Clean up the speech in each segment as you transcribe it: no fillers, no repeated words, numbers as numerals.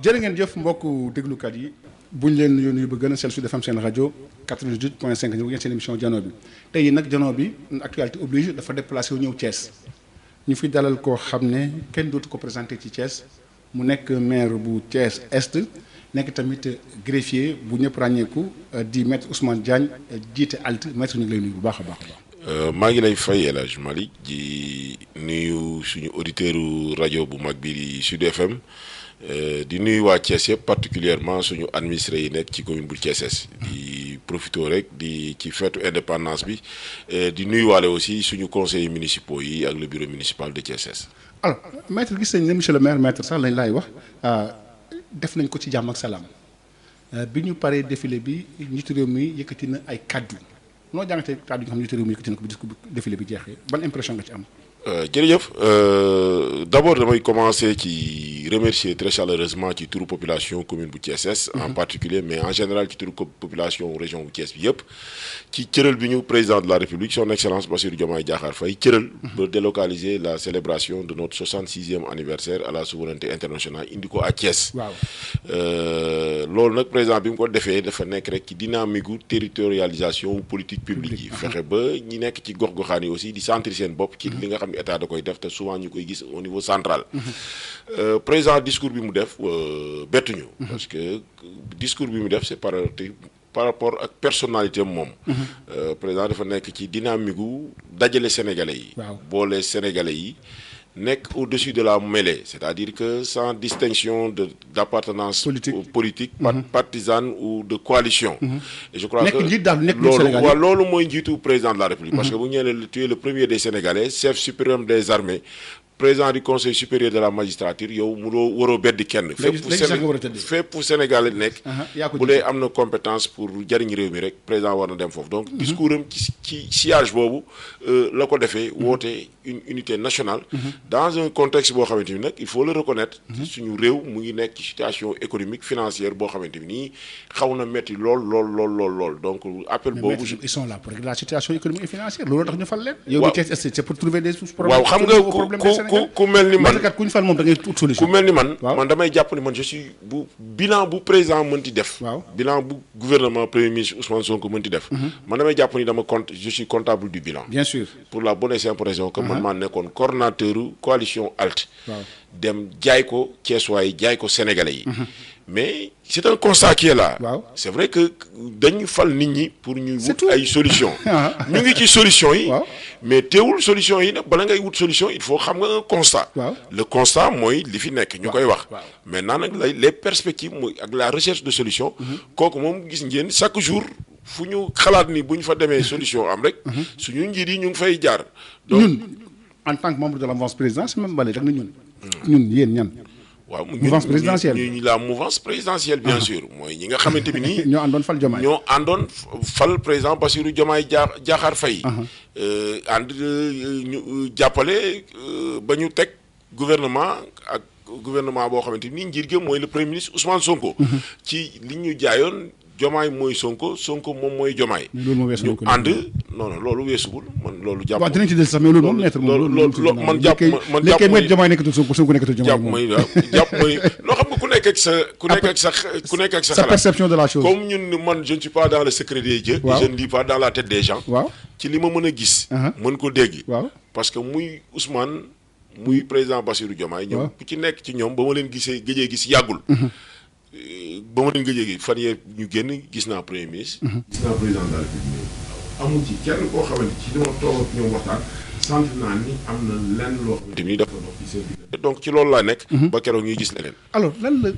jërë ngeen jëf mbokku déglukat yi buñ leen nuyu ba gën a sell Sud FM seen rajo 88.5 ñu ngi seen émission jano bi tey yi nag jano bi actualité oblige dafa déplacé wu ñëw Thiès ñu fi dalal koo xam ne kenn dootu ko présenté ci Thiès mu nekk maire bu Thiès Est nekk tamit greffier bu ñëpp ràññeeku di maître Ousmane Diagne jiite ALT maître ñu ngi lay nuyu bu baax a baax. maa ngi lay fay El Hadj Malick di nuyu suñu auditeuru rajo bu mag bi di Sud FM. di nuyu waa Thiès yëpp particulièrement suñu administré yi nekk ci commune bu Thiès Est di profité rek di ci feetu indépendance bi di nuyuwaale aussi suñu conseillers municipaux yi ak le bureau municipal de Thiès Est. alors maître gis nañ ne monsieur le maire maître sax lañ laay wax def nañ ko ci jàmm ak salaam bi ñu paree défilé bi njiitu réew mi yëkkati na ay kaddu noo jàngatee kaddu yi nga xam ne njiitu réew mi yëkkati na ko bi discours défilé bi jeexee ban impression nga ci am. jërëjëf d'abord damay commencer ci remercier très chaleureusement ci turu population commune bu Thiès Est en particulier mais en général ci turu population région bu Thiès bi yëpp ci cëral bi ñu président de la République son excellence Bassirou Diomaye Diakhar Faye cëral ba délocaliser la célébration de notre 66e anniversaire à la souveraineté internationale indi ko à Thiès. waaw loolu nag président bi mu ko defee dafa nekk rek ci dynamique gu territorialisation politique publique yi fexe ba ñi nekk ci gox-goxaan yi aussi di sentir seen bopp ci li nga xam état da koy def te souvent ñu koy gis au niveau central. président discours bi mu def bettuñu. parce que discours bi mu def c'est par rapport ak personnalité moom. président dafa nekk ci dynamique gu dajale sénégalais yi. boole sénégalais yi nekk au-dessus de la mêlée c'est-à-dire que sans distinction d'appartenance politique partisane ou de coalition. et je crois que loolu mooy njiitu président de la République. parce que bu ñu nee tu es le premier des Sénégalais chef suprême des armées président du conseil supérieur de la magistrature yow mënoo waroo beddi kenn. fépp fu Sénégal nekk. bu dee am na compétence pour jariñ réew mi rek président war na dem foofu. donc discours am ci sillage boobu la ko defee woote une unité nationale. dans un contexte boo xamante ni nag il faut le reconnaître. suñu réew mu ngi nekk ci situation économique financière boo xamante ni nii xaw na metti lool donc appel boobu. ils sont là pour régler la situation économique et financière loolu tax ñu fal leen. yow mi Thiès c'est pour trouver des problèmes. waaw xam nga ku mel ni man ku ñu fal moom da ngay ut solution. ku mel ni man damay jàpp ni man je suis bilan bu président mënti def. bilan bu gouvernement premier ministre Ousmane Sonko mënti def. man damay jàpp ni je suis comptable du bilan. bien sûr pour la bonne et simple raison que man maa nekkoon coordonnateur coalition ALT. dem jaay ko Thiessois yi jaay ko sénégalais yi. mais c'est un constat qui est là. c'est vrai que dañu fal nit ñi pour ñu wut ay solutions. ñu ngi ci solutions yi. mais teewul solutions yi nag bala ngay wut solution il faut xam nga un constat. le constat mooy li fi nekk ñu koy wax. maintenant nag les perspectives mooy ak la recherche de solution. kooku moom gis ngeen chaque jour fu ñu xalaat ni bu ñu fa demee solution am rek. suñu njiit yi ñu ngi fay jaar. donc ñun en tant que membre de la mouvance présidentielle même bale rek na ñun. ñun yéen ñan. waaw mouvance présidentielle ñu la mouvance présidentielle bien sûr mooy ñi nga xamante bi nii. ñoo àndoon fal Diomaye ñoo àndoon fal président Bassirou Diomaye Diakhar Faye. ànd ñu jàppale ba ñu teg gouvernement ak gouvernement boo xamante ni njiit gi mooy le premier ministre Ousmane Sonko. ci li ñu jaayoon Diomaye mooy Sonko moom mooy Diomaye. ñu ànd non loolu weesuwul man loolu. jàpp waaw dinañ ci del sax mais loolu moom maître moom loolu man jàpp mooy Diomaye nekkatul Sonko nekkatul Diomaye moom jàpp mooy loo xam nga ku nekk ak sa sa perception de la chose. comme ñun man je ne suis pas dans le secret des dieux. je ne lis pas dans la tête des gens. ci li ma mën a gis. mën ko dégg. parce que muy Ousmane muy président Bassirou Diomaye ñoom ku ci nekk ci ñoom ba ma leen gëjee gis yàggul. ba ma leen gëjee gi fan yee ñu génn gis naa premier ministre. gis naa président de la République amul ci kenn koo xamante ci li ma toog ak ñoom waxtaan sant naa ni am na lenn loo xamante ni dafa dox ci seen biir. donc ci loolu laa nekk. ba keroog ñuy gis leneen. alors lan la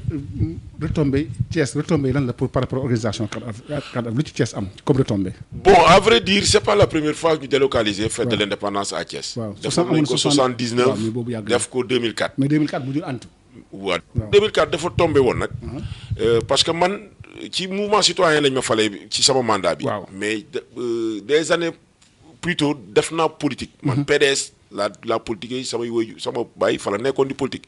retombé Thiès retombé lan la pour par rapport à organisation cadre lu ci Thiès am comme retombé. bon à vrai dire c'est pas la première fois que ñu délocaliser fête de l'indépendance à Thiès. defoon nañ ko 79 def ko 2004. mais 2004 bu ñu antu. waaw 2004 dafa tombé woon nag. parce que man ci mouvement citoyen lañ ma falee ci sama mandat bi. mais des années plus tôt def naa politique. man PDS la politique yi samay woy sama baay fa la nekkoon di politique.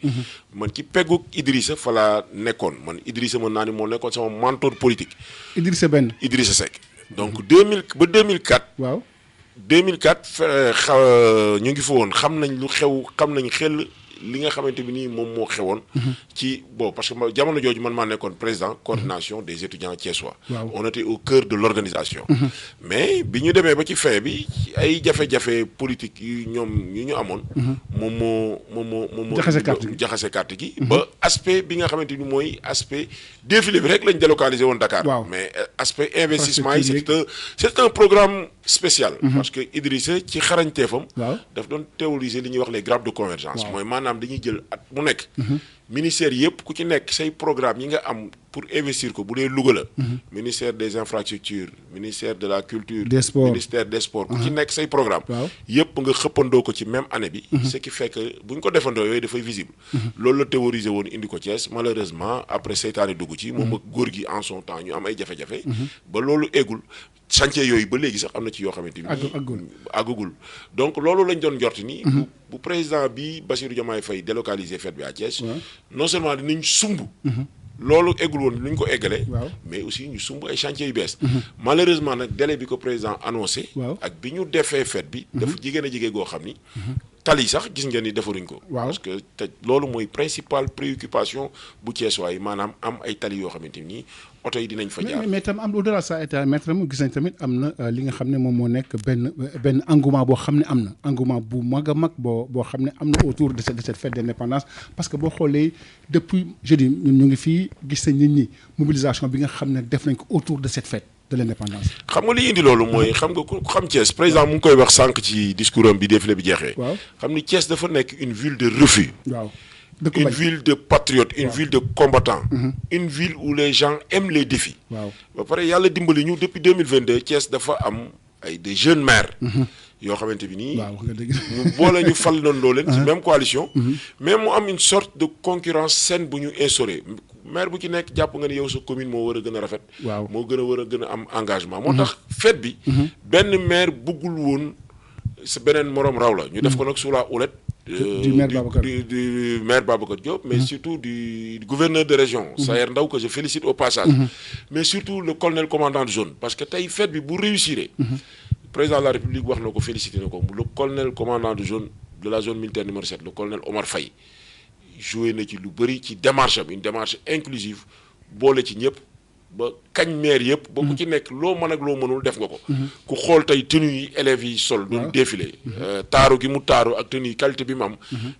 man ci peggu Idrissa fa la nekkoon man Idrissa mën naa ni moo nekkoon sama mentor politique. Idrissa Seck. donc 2000 ba 2004. 2004 ñu ngi fa woon xam nañ lu xew xam nañ xel li nga xamante bi nii moom moo xewoon ci bon parce que jamono jooju man maa nekkoon président coordination des étudiants thiessois. On était au cœur de l'organisation. Mais bi ñu demee ba ci fin bi ay jafe-jafe politique yu ñu amoon moom moo jaxase carte gi ba aspect bi nga xamante ni mooy aspect défilé bi rek lañ délocalisé woon Dakar. Mais aspect investissement yi c'est un programme spécial. Parce que Idrissa ci xarañteefam daf doon théoriser li ñuy wax les grappes de convergence. mooy maanaam dañuy jël at mu nekk ministère yëpp ku ci nekk say programme yi nga am pour investir ko bu dee Louga la ministère des infrastructures ministère de la culture ministère des sports ku ci nekk say programme yëpp nga xëppandoo ko ci même année bi ce qui fait que bu ñu ko defandoo yooyu dafay visible loolu la théoriser woon indi ko Thiès malheureusement après seytaane dugg ci moom ak góor gi en son temps ñu am ay jafe-jafe ba loolu eggul chantier yooyu ba léegi sax am na ci yoo xamante ni àggagul donc loolu lañ doon njort ni bu président bi Bassirou Diomaye Faye délocaliser fête bi à Thiès non seulement dinañ sumb loolu eggul woon lu ñu ko eggalee mais aussi ñu sumb ay chantier yu bees malheureusement nag délai bi ko président annoncé ak bi ñu defee fête bi dafa jigéen a jigéen goo xam ni tali sax gis ngeen ni defaruñ ko parce que te loolu mooy principale préoccupation bu Thiessois yi maanaam am ay tali yoo xamante ni oto yi dinañ fa jaar mais tam am au delà ça état maître mu gis nañ tamit am na li nga xam ne moom moo nekk benn engouement boo xam ne am na engouement bu mag a mag boo xam ne am na autour de cette fête d'indépendance parce que boo xoolee depuis jeudi ñun ñu ngi fii gis nañ nit ñi mobilisation bi nga xam ne def nañ ko autour de cette fête de l'indépendance. xam nga li indi loolu mooy xam nga ku xam Thiès président mu ngi koy wax sànq ci discours am bi défilé bi jeexee. xam ni Thiès dafa nekk une ville de refus. Une ville de patriotes, une ville de combattants, une ville où les gens aiment les défis. Ba pare yàlla dimbali ñu depuis 2022 Thiès dafa am ay des jeunes maires. yoo xamante bi nii ñu boole ñu fal noonu leen ci même coalition mais mu am une sorte de concurrence saine bu ñu instauré maire bu ci nekk jàpp nga ni yow sa commune moo war a gën a rafet moo war a gën a am engagement moo tax fête bi benn maire buggul woon sa beneen moroom raw la ñu def ko nag sous la houlette du maire Babacar Diop mais surtout du gouverneur de région Sayer Ndaw que je félicite au passage mais surtout le colonel commandant de zone parce que tey fête bi bu réussir président de la République wax na ko félicité na ko le colonel commandant de la zone militaire numéro 7 le colonel Omar Faye joué na ci lu bëri ci démarche am une démarche inclusive boole ci ñëpp ba kañ maire yëpp ba ku ci nekk loo mën ak loo mënul def nga ko ku xool tey tenue yi élèves yi sol doon défilé taaru gi mu taaru ak tenue yi qualité bi mu am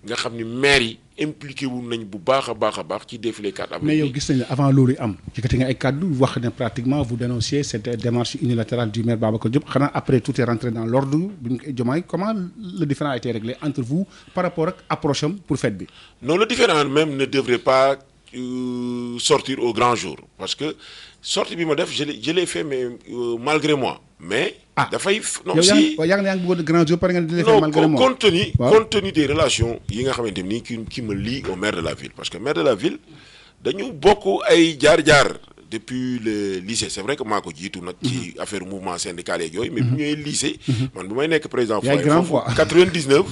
nga xam ni maire yi impliqué wu nañ bu baax a baax ci défilé 4 avril mais yow gis nañ ne avant loolu am yëkkati nga ay kàddu wax ne pratiquement vous dénonciez cette démarche unilatérale du maire Babacar Diop xanaa après tout est rentré dans l'ordre bu ñu Diomaye comment le différend a été réglé entre vous par rapport ak approche am pour fête bi non le différend même ne devrait pas sortir au grand jour parce que sortie bi ma def je l'ai fait mais malgré moi mais dafay non si yaa ngi bëggoon grand jour par nga di faire malgré moi compte tenu des relations yi nga xamante ni qui me lie au maire de la ville parce que maire de la ville dañu bokk ay jaar-jaar depuis le lycée c'est vrai que maa ko jiitu nag ci affaire mouvement syndical yeeg yooyu mais bu ñëwee lycée man bu may nekk président foyer foofu 99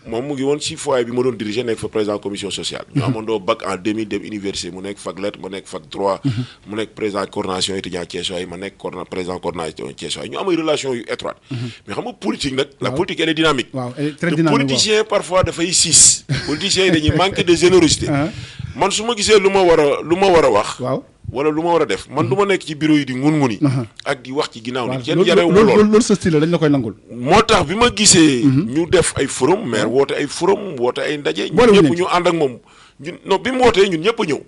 moom mu ngi woon ci foyer bi ma doon diriger nekk fa président commission sociale ñu amandoo bac en 2000 dem université mu nekk fac lettres ma nekk fac droit mu nekk président coordination étudiant Thiessois ma nekk président coordination Thiessois ñu am ay relations yu étroites mais xam nga politique nag la politique elle est dynamique le politicien parfois dafay siis politiciens yi dañuy manquer de générosité man su ma gisee lu ma war a wax wala lu ma war a def man du ma nekk ci bureau yi di ngun-nguni ak di wax ci ginnaaw nit kenn yarewu ma loolu sa style dañ la koy nangul moo tax bi ma gisee ñu def ay forum maire woote ay forum woote ay ndaje ñun ñëpp ñu ànd ak moom non bi mu wootee ñun ñëpp a ñëw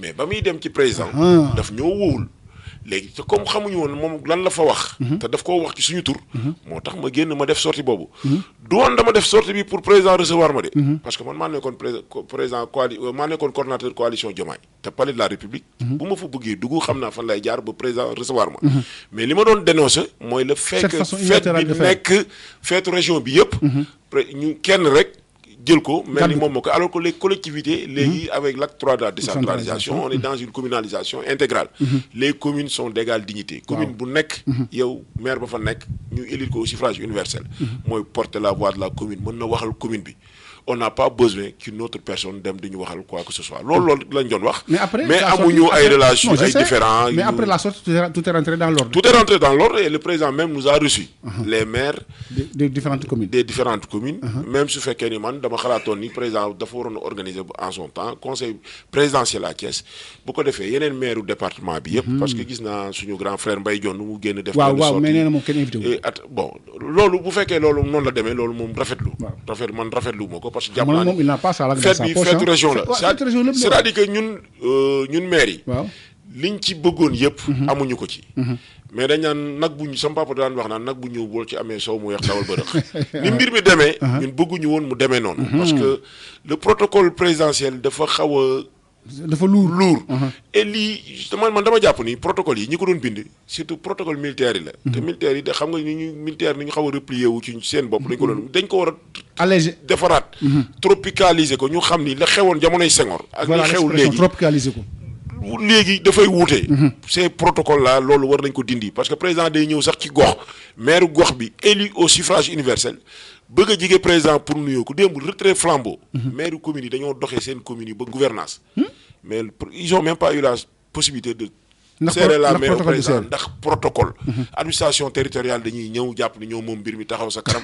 mais ba muy dem ci président daf ñoo wóowul léegi te comme xamuñu woon moom lan la fa wax te daf koo wax ci suñu tur moo tax ma génn ma def sortie boobu du woon dama def sortie bi pour président recevoir ma de parce que man maa nekkoon président maa nekkoon coordonnateur coalition Diomaye te palais de la République bu ma fa bëggee dugg xam naa fan lay jaar ba président recevoir ma mais li ma doon dénoncer mooy le fait que fête bi nekk fête région bi yëpp ñu kenn rek jël ko mel ni moom moo ko alors que les collectivités léegi avec l'acte 3 de la décentralisation on est dans une communalisation intégrale les communes sont d'égale dignité commune bu nekk yow maire ba fa nekk ñu élire ko au suffrage universel mooy porter la voix de la commune mën na waxal commune bi on n'a pas besoin qu'une autre personne dem di ñu waxal quoi que ce soit loolu lañ doon wax. mais amuñu ay relations ay différents. mais après la sortie tout est rentré dans l'ordre. Tout est rentré dans l'ordre et le président même nous a reçus. Les maires. des différentes communes. Des différentes communes. Même su fekkee ni man dama xalaatoon ni président dafa waroon organiser en son temps conseil présidentiel à Thiès bu ko defee yeneen maire département bi yëpp. parce que gis naa suñu grand frère Mbaye Dione mu génn def. waaw mais nee na moom kenn invité wu. bon loolu bu fekkee loolu noonu la demee loolu moom rafetlu. man rafetlu ma ko parce que jàpp naa moom il n'a pas ça fête bi fête région la c'est-à-dire que ñun maire yi. liñ ci bëggoon yëpp. amuñu ko ci. mais dañ naan nag bu ñu sama papa daan wax naan nag bu ñëw bool ci amee soow mu weex dawal bërëx ni mbir mi demee. ñun bëgguñu woon mu demee noonu. parce que le protocole présidentiel dafa xaw a. dafa lourd. et lii man dama jàpp ni protocole yi ñi ko doon bind surtout protocole militaire yi la. te militaire yi da xam nga ni ñu xaw a replier wu ci seen bopp. dañ ko war a. allégé defaraat. tropicaliser ko ñu xam ni la xewoon jamonoy Senghor. ak li xew léegi tropicaliser ko. léegi dafay wuute. ces protocoles là loolu war nañ ko dindi parce que président day ñëw sax ci gox maire gox bi élu au suffrage universel bëgg a jige président pour nuyoo ko démb retrait flambeau. maire commune yi dañoo doxee seen commune yi ba gouvernance mais ils ont même pas eu la possibilité de. serrer la main au président ndax protocole. administration territoriale dañuy ñëw jàpp ni ñoo moom mbir mi taxaw sa kanam.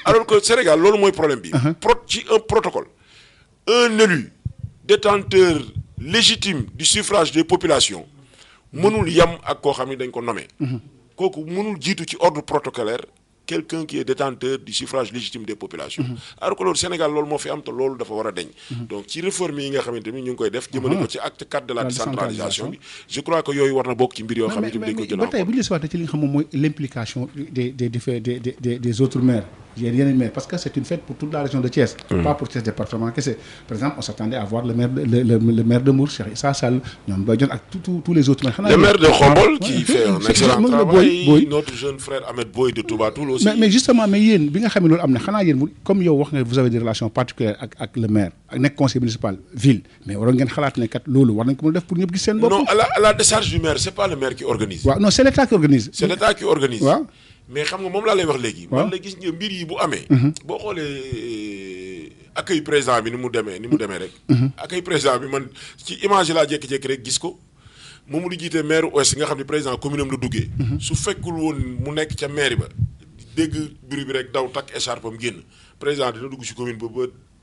alors que Sénégal loolu mooy problème bi. ci un protocole un élu détenteur légitime du suffrage des populations mënul yam ak koo xam ne dañ ko nommé. kooku mënul jiitu ci ordre protocolaire quelqu'un qui est détenteur du suffrage légitime des populations. alors que loolu Sénégal loolu moo fi am te loolu dafa war a deñ. donc ci réforme yi nga xamante ni ñu ngi koy def. jëmale ko ci acte 4 de la décentralisation bi. je crois que yooyu war na bokk ci mbir yoo xam ne dañ ko jël ba tey bu ñu la si waxee ci li nga xam moom mooy l'implication des autres maires. yeneen maires parce que c'est une fête pour toute la région de Thiès. Pas pour Thiès département kese. Par exemple on s'attendait à voir le maire de Mbour Cheikh Issa Sall ñoom Baye Dione ak tous les autres maires. le maire de Khombol qui fait un excellent travail notre jeune frère Ahmed Boy de Touba Toul aussi. mais justement mais yéen bi nga xam ne loolu am na xanaa yéen comme yow wax nga vous avez des relations particulières ak le maire ak nekk conseil municipal ville mais waroon ngeen xalaat ne kat loolu war nañ ko mën a def pour ñëpp gis seen bopp. non à la décharge du maire c'est pas le maire qui organise. waaw non c'est l'État qui organise. c'est l'État qui organise. waaw. mais xam nga moom laa lay wax léegi. man la gis nga mbir yi bu amee. boo xoolee accueil président bi ni mu demee rek. accueil président bi man ci image laa jékki-jékki rek gis ko moom lu jiite maire ouest nga xam ne président commune am la duggee. su fekkul woon mu nekk ca maire ba dégg bruit bi rek daw takk écharpe am génn président dina dugg ci commune ba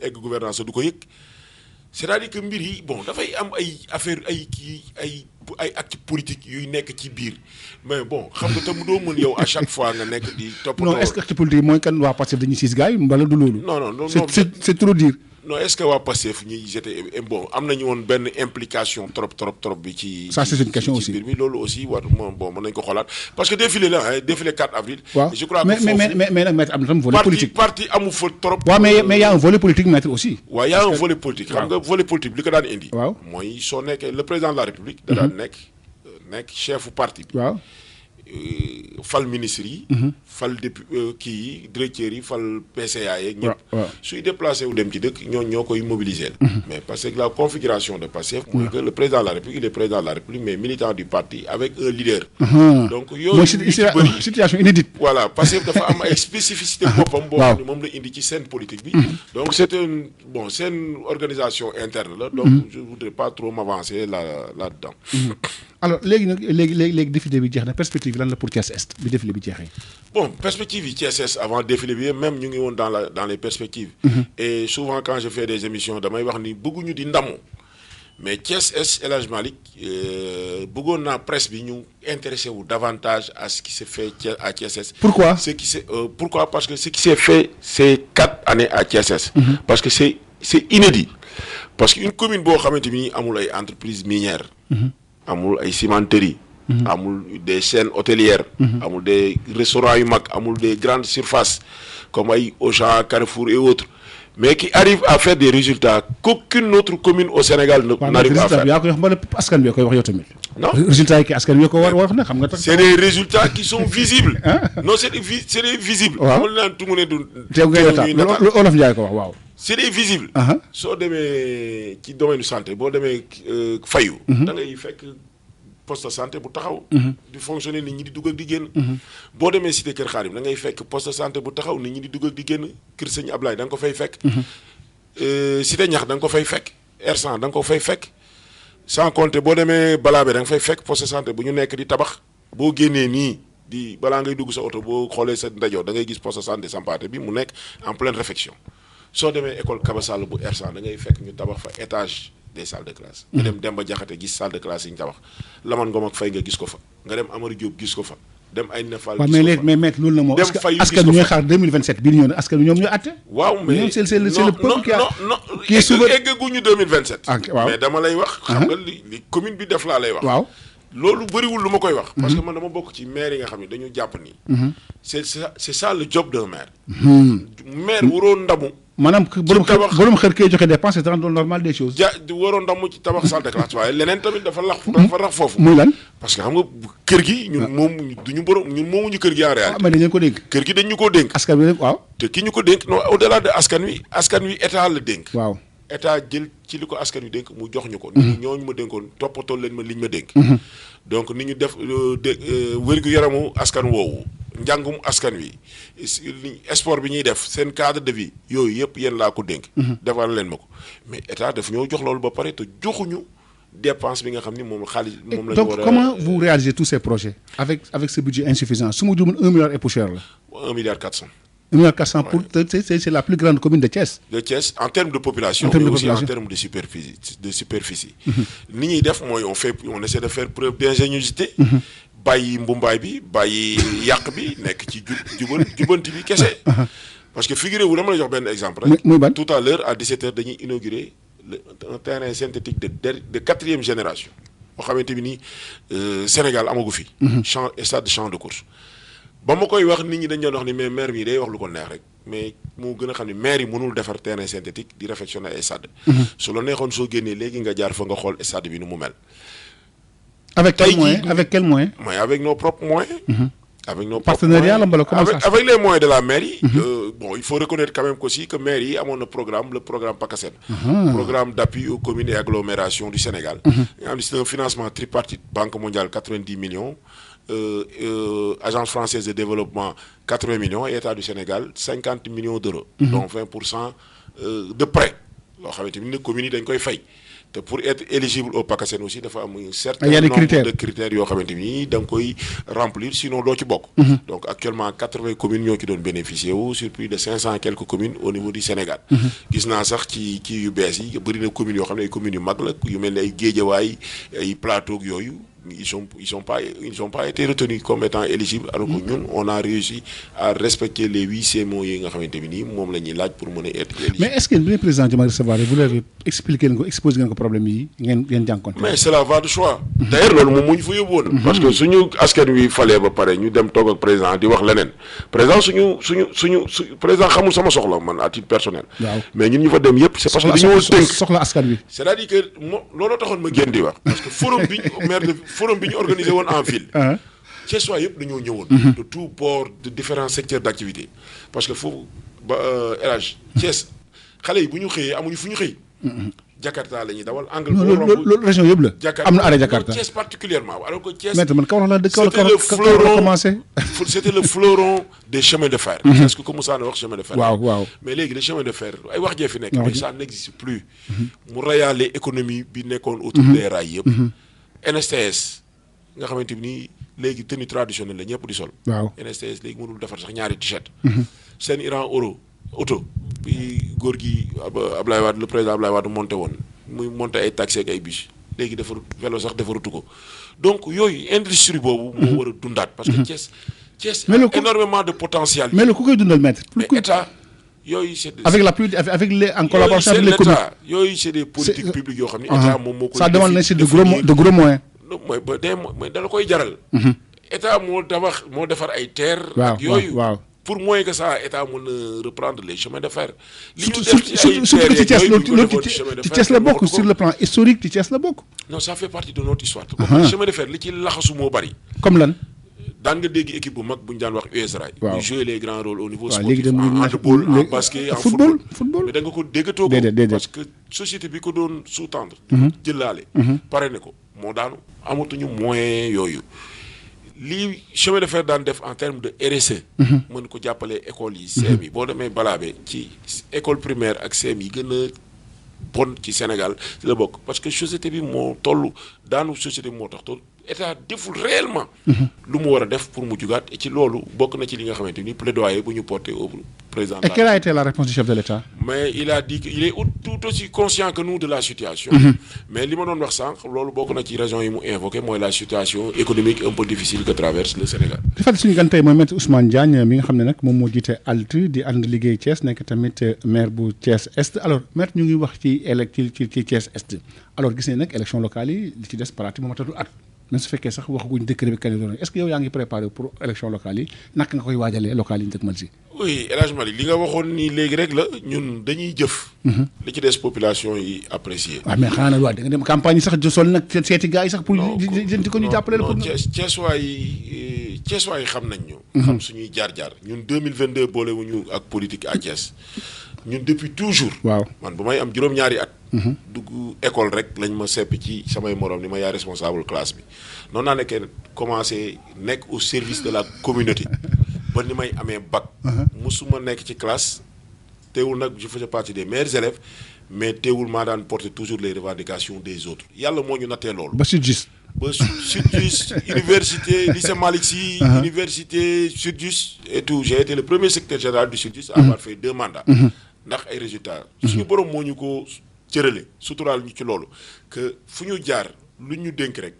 egg gouvernance du ko yëg c'est-à-dire que mbir yi bon dafay am ay affaire ay actes politiques yuy nekk ci biir mais bon xam nga tam doo mën yow à chaque fois nga nekk di toppatoo. non est-ce que acte politique mooy kan waa Pastef dañuy siis gars yi mbala du loolu. non c'est trop dire. non est-ce que waa Pastef ñi j'étais bon am nañu woon benn implication trop bi ci. ça c'est une question aussi ci biir mi loolu aussi war bon mën nañu ko xoolaat parce que défilé la défilé 4 avril. waaw je crois que mais nag maître am na tam volet politique. parti amu fa trop. waaw mais y a un volet politique maître aussi. waaw y a un volet politique. xam nga volet politique li ko daan indi. waaw mooy soo nekkee le président de la République. da daan nekk chefu parti bi. waaw. fal ministres yi. fal kii yi directeurs yi fal PCA yeeg ñëpp. suy déplacé wu dem ci dëkk ñoo koy mobiliser. mais parce que la configuration de Pastef mooy que le président de la République il est président de la République mais militant du parti avec un leader. donc yooyu situation inédite. voilà Pastef dafa am ay spécificité boppam. boo xam ne moom la indi ci scène politique bi. donc c'est une organisation interne la. donc je voudrais pas trop m'avancer là-dedans. alors léegi défilé bi jeex na perspective lan la pour Thiès Est bi défilé bi jeexee. bon perspective yi Thiès Est avant défilé bi même ñu ngi woon dans les perspectives. et souvent quand je fais des émissions damay wax ni bëgguñu di ndamu mais Thiès Est El Hadj Malick bëggoon naa presse bi ñu intéressé wu davantage à ce qui s'est fait à Thiès Est. pourquoi pourquoi parce que ce qui s'est fait ces 4 années à Thiès Est. parce que c'est inédit parce que une commune boo xamante ni amul ay entreprises minières. amul ay cimenteries. amul des chaînes hôtelières. amul des restaurants yu mag amul des grandes surfaces comme ay Auchan Carrefour et autres mais qui arrive à faire des résultats qu'aucune autre commune au Sénégal n'arrive à faire. yaa koy wax mbala askan bi koy wax yow tamit. non résultats yi kay askan bi ko war wax na xam nga. c'est des résultats qui sont visibles. non c'est des visibles. waaw amul naan tungu ne du. lu Olof Ndiaye ko wax waaw. c'est des visibles. soo demee ci domaine santé boo demee fayu. da ngay fekk poste de santé bu taxaw. di fonctionner nit ñi di dugg ak di génn. boo demee cité Kër Xaadim da ngay fekk poste de santé bu taxaw nit ñi di dugg ak di génn Kër Sëñ Ablaye da nga ko fay fekk. Cité Ñax da nga ko fay fekk R100 da nga ko fay fekk sans compter boo demee Balabé da nga fay fekk poste santé bu ñu nekk di tabax boo génnee nii di balaa ngay dugg sa oto boo xoolee sa ndajoor da ngay gis poste santé Sampaate bi mu nekk en pleine réfection soo demee école Kaba Sall bu R100 da ngay fekk ñu tabax fa étage des salles de classe. nga dem Demba Jaxate gis salle de classe yi ñu tabax Lamane Ngom ak Faye nga gis ko fa nga dem Amary Diop gis ko fa dem ay Nefal. waaw mais léegi mais maître loolu la moo. askan wi ñooy xaar 2027 bii di ñëw ne askan wi ñoom ñooy àtte. waaw mais ñoom c'est le peuple qui a non kii suba eggaguñu 2027. waaw mais dama lay wax. xam nga li commune bi def laa lay wax. waaw loolu bëriwul lu ma koy wax. parce que man dama bokk ci maire yi nga xam ne dañu jàpp ni. c'est ça le job d'un maire. maire waroo ndamu. maanaam borom xër kee joxe dépense c'est dans le normal des choses. waroo ndamu ci tabax salle de classe waaye leneen tamit dafa rax foofu. muy lan parce que xam nga kër gi ñun moom duñu borom ñun moomuñu kër gi en réalité. mais dañu ko dénk. kër gi dañ ñu koo dénk. askan wi waaw. te ki ñu ko dénk non au delà de askan wi état la dénk. waaw état jël ci li ko askan wi dénk mu jox ñu ko. ñooñu ma dénkoon toppatoo leen ma liñ ma dénk. donc ni ñu def wér-gu-yaramu askan woowu njàngum askan wi sport bi ñuy def seen cadre de vie yooyu yëpp yéen laa ko dénk. defal leen ma ko mais état daf ñoo jox loolu ba pare te joxuñu dépense bi nga xam ni moom xaalis moom la ñu war a. donc comment vous réalisez tous ces projets avec ce budget insuffisant su ma juumee 1 milliard et poussière la. 1 milliard 400. 1 milliard 400 pour c'est la plus grande commune de Thiès. De Thiès en termes de population. mais aussi en termes de superficie. Ni ñuy def mooy on essaie de faire preuve d'ingéniosité. bàyyi mbumbaay bi bàyyi yàq bi nekk ci jubanti bi kese. parce que figurez-vous dama la jox benn exemple rek. muy ban tout à l'heure à 17h dañuy inaugurer un terrain synthétique de 4e génération. boo xamante bi nii Sénégal amagu fi. stade de course. ba ma koy wax nit ñi dañ doon wax ni mais maire bi day wax lu ko neex rek mais moo gën a xam ni maire yi mënul defar terrain synthétique di réfectionner ay stade. su la neexoon soo génnee léegi nga jaar fa nga xool stade bi nu mu mel. avec quel moyen mais avec nos propres moyens. avec nos partenariat la mbala comment ça avec les moyens de la mairie. Bon il faut reconnaître quand même aussi que maire yi amoon na le programme PACASEN. Programme d'appui aux communes et agglomérations du Sénégal. nga xam ne c'est un financement tripartite Banque mondiale 90 millions. Agence française de développement 80 millions et État du Sénégal 50 millions d'euros. Donc 20% de prêts. loo xamante ni communes yi dañ koy fay. te pour être éligible au PACASEN aussi dafa am un certain nombre de critères yoo xamante ni da nga koy remplir sinon doo ci bokk. donc actuellement 80 communes ñoo ci doon bénéficier wu sur plus de 500 et quelques communes au niveau du Sénégal. gis naa sax ci kii yu bees yi bëri na communes yoo xam ne ay communes yu mag la yu mel ne ay Guédiawaye ay Plateau yooyu. ils sont pas été retenus comme étant éligibles alors que ñun on a réussi à respecter les 8 CMO yi nga xamante ni nii moom la ñuy laaj pour mën a être éligible. mais est-ce que le président Diomaye recevoir vous l'avez expliqué leen ko exposé ngeen ko problème yi ngeen jànkoonte. mais cela va de soi. d'ailleurs loolu moom moo ñu fa yóbbu woon. parce que suñu askan wi falee ba pare ñu dem toog ak président di wax leneen président suñu président xamul sama soxla man à titre personnel. waaw mais ñun ñu fa dem yëpp c'est parce que dañoo tënk soxla askan wi. c'est-à-dire que looloo taxoon ma génn di wax. parce que forum bi ñu organisé woon en ville. Thiessois yëpp dañoo ñëwoon. de tout bord de différents secteurs d'activité. parce que foofu ba El Hadj Thiès xale yi bu ñu xëyee amuñu fu ñu xëy. Jakarta la ñuy dawal angle. loolu région yëpp la. am na arrêt Jakarta Thiès particulièrement alors que Thiès. maître man Kaolack la dëkk commencé. c'était le fleuron des chemins de fer. est-ce que comme ça na wax chemin de fer. waaw mais léegi les chemins de fer ay wax jee fi nekk. mais ça n'existe plus. mu rayaale économie bi nekkoon autour des rails yëpp. NSTS nga xamante ni léegi tenue traditionnelle la ñëpp di sol. waaw NSTS léegi mënul defar sax ñaari t-shirt. seen Iran auto bi góor gi Ablaye Wade le président Ablaye Wade monté woon muy monté ay taxi ak ay bus léegi defaru vélo sax defaratu ko donc yooyu industrie boobu. moo war a dundaat parce que Thiès a énormément de potentiel. mais lu ku koy dundal maître. mais état yooyu c'est avec les en collaboration avec les communes. yooyu c'est des politiques publiques yoo xam ne état moom moo koy. ça demande na si de gros moyens. mooy dala koy jaral. état moo defar ay terre. ak yooyu waaw. pour moins que ça état mën a reprendre les chemins de fer. li ñu surtout ci Thiès loolu ci Thiès la bokk sur le plan historique ci Thiès la bokk. non ça fait partie de notre histoire. comme chemin de fer li ci laxasu moo bari. comme lan. daan nga dégg équipe bu mag bu ñu daan wax US Rail. waaw ñu jouer les grands rôles au niveau waaw sportif. léegi en handball en basket en football. mais da nga ko déggatoo ko. déedéet parce que société bi ko doon sous-tendre. jëlaale. pare ne ko moo daanu amatuñu moyen yooyu. lii chemin de fer daan def en terme de RSE. mën ko jàppale écoles yi. CM yi boo demee Balabé ci école primaire ak CM yi gën a bon ci Sénégal ci la bokk parce que société bi moo toll daanu société bi moo tax toll état deful réellement. lu mu war a def pour mu jugaat et ci loolu bokk na ci li nga xamante ni plaidoyer bu ñu porté au président. Et quelle a été la réponse du chef de l'État? Mais il a dit qu'il est tout aussi conscient que nous de la situation. Mais li ma doon wax sànq loolu bokk na ci raison yi mu invoqué mooy la situation économique un peu difficile que traverse le Sénégal. di fàttali suñu gan tey mooy maître Ousmane Diagne mi nga xam ne nag moom moo jiite ALT di ànd liggéey Thiès nekk tamit maire bu Thiès Est alors maître ñu ngi wax ci ci Thiès Est alors gis nañ nag élection locale yi li ci des parati moom matatu at. même su fekkee sax waxaguñ décret bi kañ la doon est-ce que yow yaa ngi préparé pour élection locale yi naka nga koy waajalee locale yi ñu dëgmal si. oui El Hadj Malick li nga waxoon nii léegi rek la ñun dañuy jëf. li ci des population yi apprécier. waaw mais xanaa nag waa da nga dem campagne yi sax sol nag seeti gars yi sax pour jënti ko ñu jàppale la pour. Thiessois yi xam nañ ñu. xam suñuy jaar-jaar ñun 2022 boolewuñu ak politique à Thiès ñun depuis toujours. waaw man bu may am juróom-ñaari at. dugg école rek lañ ma seppi ci samay morom ni ma yaa responsable classe bi noonu naa nekkee commencé nekk au service de la communauté ba ni may amee bac. musuma nekk ci classe teewul nag je faisais partie des meilleurs élèves mais teewul maa daan porter toujours les revendications des autres yàlla moo ñu nattee loolu. ba Sudjust. ba Sudjust université lycée Malick Sy. université Sudjust et tout j'ai été le premier secrétaire général du Sudjust à avoir fait 2 mandats. ndax ay résultats. suñu borom moo ñu ko cërale suturaal ñu ci loolu que fu ñu jaar lu ñu dénk rek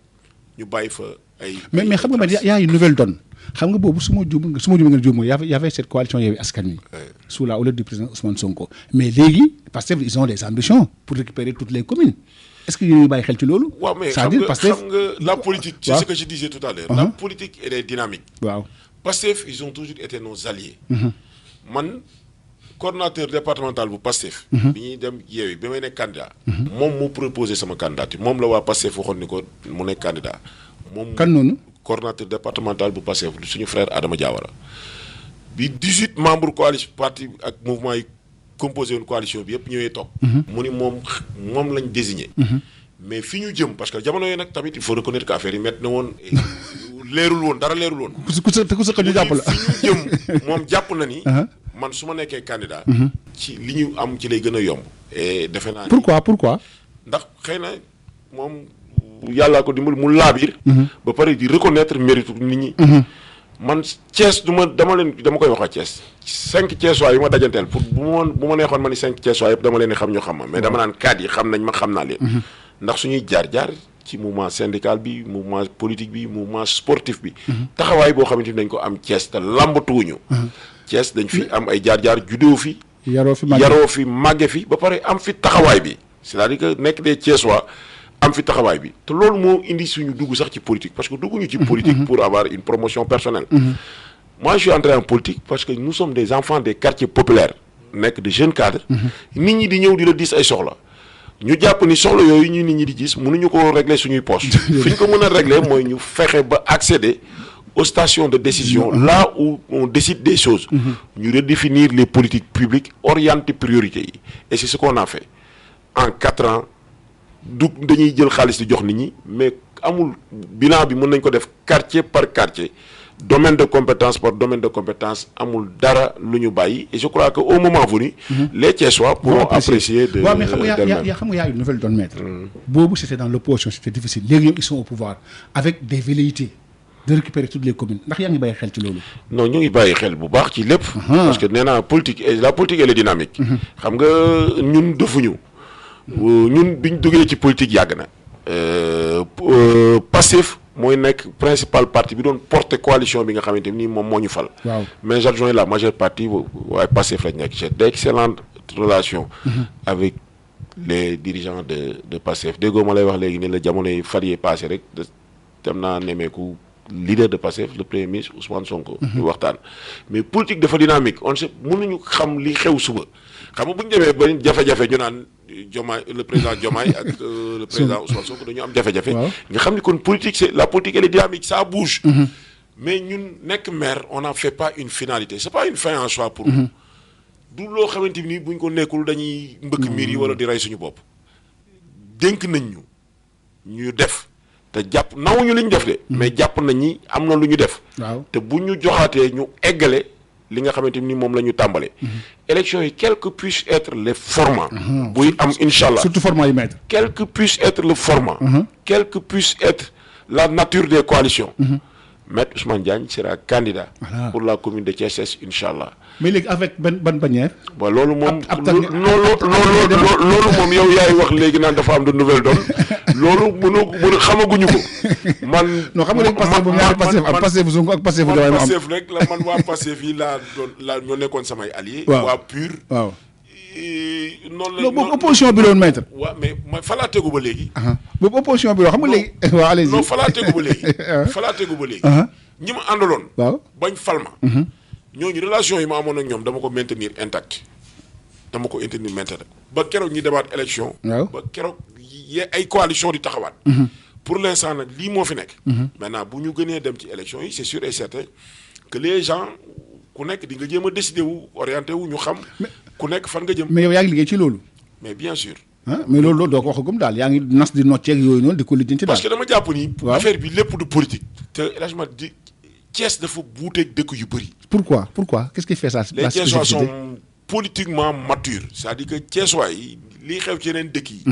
ñu bàyyi fa ay. mais xam nga y a une nouvelle donne xam nga boobu su ma juum nga juum y avait cette coalition Yewwi Askan Wi. sous la houlette du président Ousmane Sonko. mais léegi parce que ils ont des ambitions pour récupérer toutes les communes est-ce que yéen a bàyyi xel ci loolu. waaw mais xam nga la politique. c'est ce que je disais tout à l'heure la politique elle est dynamique. waaw Pastef ils ont toujours été nos alliés. man. coordonnateur départemental bu Pastef. bi ñuy dem Yewwi bi may nekk candidat. moom moo proposé sama candidature moom la waa Pastef waxoon ni ko mu nekk candidat. moom kan noonu. coordonnateur départemental bu Pastef suñu frère Adama Diawara. bi 18 membres coalition parti ak mouvement yi composé woon coalition bi yëpp ñëwee toog. mu ni moom lañ désigné. mais fi ñu jëm parce que jamono yooyu nag tamit il faut reconnaître que affaire yi métti na woon leerul woon dara leerul woon. ku sa ñu jàpp la fi ñu jëm moom jàpp na ni. man su ma nekkee candidat. ci li ñu am ci lay gën a yomb. et defe naa pourquoi. ndax xëy na moom yàllaa ko dimbali mu laabiir. ba pare di reconnaître mérite nit ñi. man Thiès dama koy wax a Thiès 5 Thiessois yi ma dajanteel pour bu ma neexoon ma ni 5 Thiessois yëpp dama leen di xam ñu xam ma mais dama naan 4 yi xam nañ ma xam naa leen. ndax suñuy jaar-jaar ci mouvement syndical bi mouvement politique bi mouvement sportif bi. taxawaay boo xamante ni dañ ko am Thiès te lambatuwuñu. Thiès dañ fi am ay jaar-jaar juddoo fi. yaroo fi màgge fi ba pare am fi taxawaay bi c'est-à-dire que nekk des Thiessois am fi taxawaay bi te loolu moo indi suñu dugg sax ci politique parce que dugguñu ci politique pour avoir une promotion personnelle. moi je suis entré en politique parce que nous sommes des enfants des quartiers populaires nekk de jeunes cadres. nit ñi di ñëw di la dis ay soxla. ñu jàpp ni soxla yooyu ñu nit ñi di gis mënuñu ko régler suñuy poche. fi ñu ko mën a régler mooy ñu fexe ba accéder. aux stations de décision là où on décide des choses ñu redéfinir les politiques publiques orienter priorités yi et c'est ce qu'on a fait en 4 ans dañuy jël xaalis di jox nit ñi mais amul bilan bi mën nañ ko def quartier par quartier domaine de compétence par domaine de compétence amul dara lu ñu bàyyi et je crois que au moment venu les Thiessois pourront apprécier de waaw mais xam nga y a une nouvelle donne maître boobu c'était dans l'opposition c'était difficile léegi ñoom ils sont au pouvoir avec des velléités de récupérer toutes les communes ndax yaa ngi bàyyi xel ci loolu. non ñu ngi bàyyi xel bu baax ci lépp. parce que nee naa politique la politique elle est dynamique. xam nga ñun defuñu. ñun biñ duggee ci politique yàgg na. Pastef mooy nekk principal parti bi doon porter coalition bi nga xamante ni moom moo ñu fal. waaw mais j'adjoins la majeure partie waaye Pastef lañ nekk j'ai d'excellentes relations. avec les dirigeants de Pastef déggoo ma lay wax léegi ni la jamono yi fan yii passé rek dem naa nemmeeku. leader de Pastef le premier ministre Ousmane Sonko. ñu waxtaan mais politique dafa dynamique on sait mënuñu xam li xew suba xam nga bu ñu demee ba jafe-jafe ñu naan Diomaye le président Diomaye ak le président Ousmane Sonko dañu am jafe-jafe. nga xam ni kon politique c'est la politique elle est dynamique ça bouge. mais ñun nekk maire on n'en fait pas une finalité c'est pas une fin en soi pour nous. du loo xamante ni buñ ko nekkul dañuy mbëkk miir yi wala di rey suñu bopp dénk nañ ñu def. te jàpp nawuñu li ñu def de. mais jàpp nañ ni am na lu ñu def. waaw te bu ñu joxaatee ñu eggale li nga xamante ni moom la ñu tàmbale. élection yi quels que puissent être les formats. buy am incha allah surtout format yi maître. quel que puisse être le format. quel que puisse être la nature des coalitions. Maître Ousmane Diagne sera candidat. Voilà. pour la commune de Thiès incha allah. mais léegi avec ban bannière. bon loolu moom. loolu loolu moom yow yaay wax léegi naan dafa am de nouvelle donne loolu mënu xamaguñu ko man. non xam nga léegi Pastef bu ñaari Pastef am Pastef bu Sonko ak Pastef bu Diomaye man Pastef rek la man waa Pastef yi laa ñoo nekkoon samay alliés. waaw waa PUR. waaw. noonu la loolu boobu opposition bi loon maître. waaw mais ma falaa tegu ba léegi. boobu opposition bi loo xam nga léegi. waaw allez-y non falaa tegu ba léegi. falaa tegu ba léegi. ñi ma àndaloon. waaw bañ falma. ñooñu relation yi ma amoon ak ñoom dama ko maintenir intact dama ko maintenir ba keroog ñi demaat élection. waaw ba keroog ay coalition di taxawaat. pour l'instant nag lii moo fi nekk. maintenant bu ñu gënee dem ci élection yi c'est sûr et certain que les gens ku nekk di nga jéem a décider wu orienté wu ñu xam. ku nekk fan nga jëm. mais yow yaa ngi liggéey ci loolu. mais bien sûr. mais loolu doo ko waxagum daal yaa ngi nas di nocceeg yooyu noonu di ko lijjanti daal. parce que dama jàpp ni. waaw affaire bi lépp du politique. te franchement di Thiès dafa buuteeg dëkk yu bëri. pourquoi qu'est-ce qui fait ça. les Thiessois sont politiquement matures. c'est-à-dire que Thiessois yi liy xew ci yeneen dëkk yi.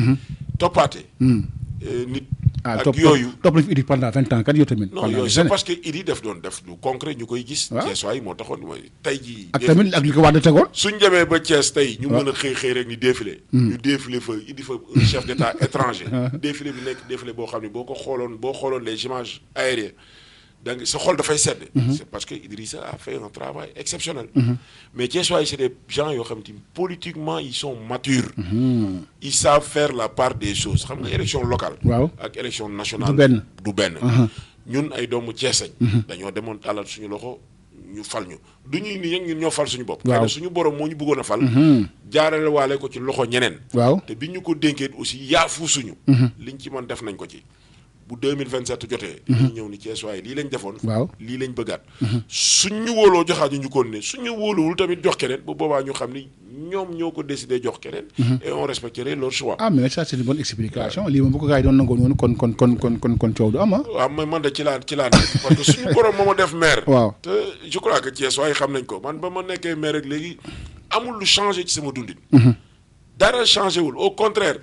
toppaate. nit. ak yooyu topp nañu fi Idi pendant 20 ans kat yow tamit. non yooyu c'est parce que Idi def doon def lu concret ñu koy gis. waaw Thiessois yi moo taxoon mooy tey jii. ak tamit ak li ko wax de tegoon. suñ demee ba Thiès tey ñu mën a xëy rek ni défilé. ñu défilé fa indi fa un chef d'état étranger. défilé bi nekk défilé boo xam ne boo xooloon les images aériennes donc sa xol dafay sedd. c'est parce que Idrissa a fait un travail exceptionnel. mais Thiessois yi c'est des gens yoo xam ne politiquement ils sont matures. ils savent faire la part des choses xam nga élection locale. waaw ak élection nationale. du benn ñun ay doomu Thiès lañ. dañoo demoon tàllal suñu loxo ñu fal ñu du ñuy ni ñun ñoo fal suñu bopp. waaw xëy suñu borom moo ñu bëggoon a fal. jaarale waale ko ci loxo ñeneen. waaw te bi ñu ko dénkee aussi yaafu suñu. liñ ci mën def nañ ko ci. bu 2027 jotee. dañuy ñëw ni Thiès waaye lii lañ defoon. waaw lii lañ bëggaat. suñ ñu wóoloo joxaat ñu ko ne suñ ñu wóoluwul tamit jox keneen bu boobaa ñu xam ni ñoom ñoo ko décidé jox keneen. et on respecterait leur choix. ah mais ça c'est une bonne explication lii moom bu ko gars yi doon nangoo noonu kon coow du am ah. waaw man de ci laa nekk parce que suñu borom moo ma def maire. waaw te je crois que Thiès waaye xam nañ ko man ba ma nekkee maire rek léegi amul lu changé ci sama dundin. dara changé wul au contraire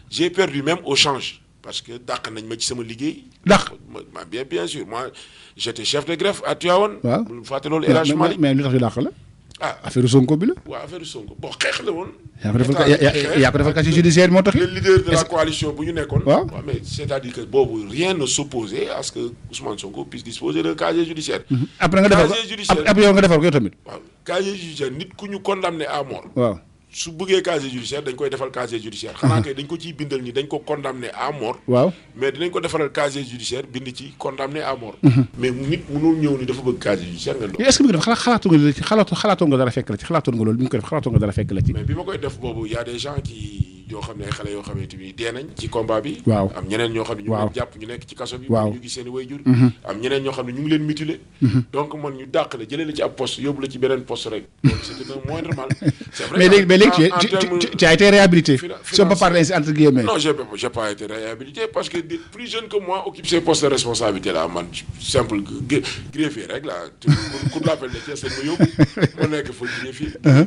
j'ai perdu même au change. parce que dàq nañ ma ci sama liggéey. dàq bien sûr moi j'étais chef de greffe à Tivaouane. waaw bu fàtte loolu El Hadj Malick mais lu tax ñu dàq la. ah affaire Sonko bi la. waaw affaire Sonko bon xeex la woon. yaa ko defal casier judiciaire moo tax. le leader de la coalition bu ñu nekkoon. waaw mais c'est-à-dire que boobu rien ne s'opposait à ce que Ousmane Sonko puisse disposer d'un casier judiciaire. après nga defal ko après yow nga defal ko yow tamit. waaw casier judiciaire nit ku ñu condamné à mort. waaw. su bëggee casier judiciaire dañ koy defal casier judiciaire xanaa kay dañ ko ciy bindal ni dañ ko condamné à mort. waaw mais dinañ ko defaral casier judiciaire bind ci condamné à mort. mais nit mënul ñëw ni dafa bëgg casier judiciaire nga est-ce que bi nga def xalaatoon nga dara fekk la ci xalaatoon nga loolu bi nga ko def xalaatoon nga dara fekk la ci. mais bi ma koy def boobu y a des gens qui yoo xam ne ay xale yoo xamante ni dee nañ ci combat bi. waaw am ñeneen ñoo xam ne ñu ngi leen jàpp ñu nekk ci kaso bi. waaw ñu gis seen i wayjur. am ñeneen ñoo xam ne ñu ngi leen mutilé. donc man ñu dàq la jëlee la ci ab poste yóbbu la ci beneen poste rek. donc c'était un moindre mal. c'est vrai mais léegi tu as été réhabilité. Si on peut parler ainsi entre guillemets. Non, j'ai pas été réhabilité parce que des plus jeunes que moi occupent ces postes de responsabilité là man simple greffier rek là pour l'appel de Thiès ma yóbbu ma nekk fa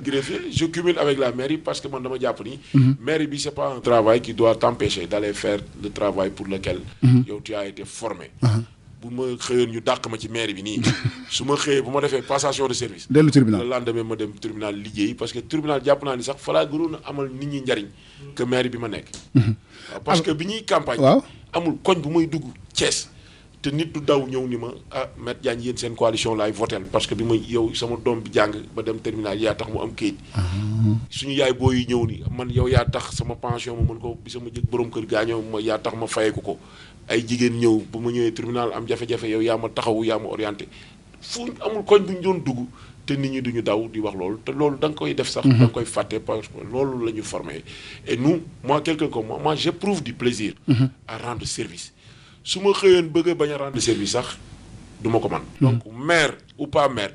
greffier je cumule avec la mairie parce que man dama jàpp ni mairie bi c'est pas un travail qui doit t'empêcher d'aller faire le travail pour lequel yow tu as été formé. bu ma xëyoon ñu dàq ma ci mairie bi nii su ma xëyee bu ma defee passation de service. dellu tribunal le lendemain ma dem tribunal liggéey parce que tribunal jàpp naa ni sax fa laa gënoon a amal nit ñi njariñ que mairie bi ma nekk. waaw parce que bi ñuy campagne. waaw amul koñ bu may dugg Thiès te nit du daw ñëw ni ma Maître Diagne yéen seen coalition laay votel parce que bi may yow sama doom bi jàng ba dem terminal yaa tax mu am kayit. suñu yaay boo yi ñëw ni man yow yaa tax sama pension ma mën ko bi sama borom kër gaañoo ma yaa tax ma fayeku ko. ay jigéen ñëw ba ma ñëwee tribunal am jafe-jafe yow yaa ma taxawu yaa ma orienté fu amul koñ bu ñu doon dugg te nit ñi duñu daw di wax loolu te loolu da nga koy def sax. da nga koy fàtte parce que loolu la ñu formé. et nous moi quelqu'un comme moi j'éprouve du plaisir. à rendre service su ma xëyoon bëgg a bañ a rendre service sax du ma ko man donc maire ou pas maire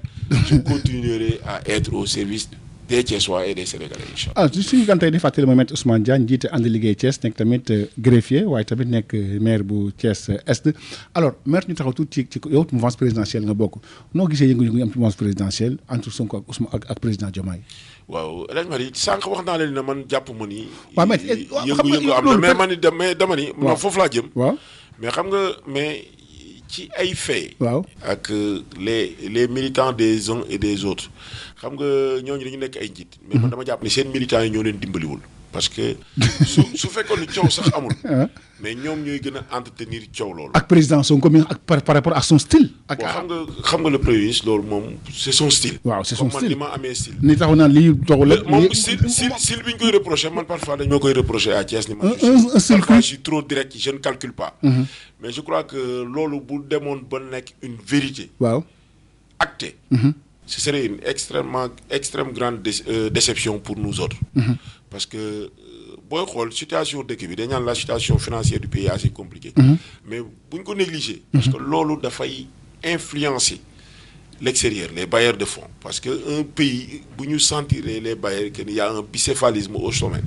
je continuerai à être au service des Thiessois et des Sénégalais incha allah. suñu gan tey di fàttali mooy maître Ousmane Diagne jiite ànd liggéey Thiès nekk tamit greffier waaye tamit nekk maire bu Thiès Est alors maire ñu taxaw tuuti ci yow mouvance présidentielle nga bokk noo gisee yëngu-yëngu yi am ci mouvance présidentielle entre Sonko ak Ousmane ak président Diomaye. waaw El Hadj Mari sànq wax naa leen ne man jàpp ma ni. waaw mais yëngu-yëngu am na mais man mais dama ni. waaw foofu laa jëm. waaw mais xam nga mais ci ay faits. waaw ak les militants des uns et des autres xam nga ñooñu dañu nekk ay njiit. mais man dama jàpp ni seen militants yi ñoo leen dimbaliwul. parce que su fekkoon ni coow sax amul. mais ñoom ñooy gën a entretenir coow loolu. ak président Sonko mi ak par rapport à son style. ak xam nga le premier ministre loolu moom c'est son style. waaw c'est son style man ni ma amee style. ni taxaw naan lii taxul la. moom style bi ñu koy reproché man parfois dañoo koy reproché à Thiès ni man. parfois je suis trop direct je ne calcule pas. mais je crois que loolu bu demoon ba nekk une vérité. waaw actée. ce serait une extrême grande déception pour nous autres. Parce que booy xool situation dëkk bi dañ naan la situation financière du pays est assez compliquée. mais bu ñu ko négliger. parce que loolu dafay influencer l'extérieur les bailleurs de fonds parce que un pays bu ñu sentir les bailleurs que ni y a un bicéphalisme au sommet.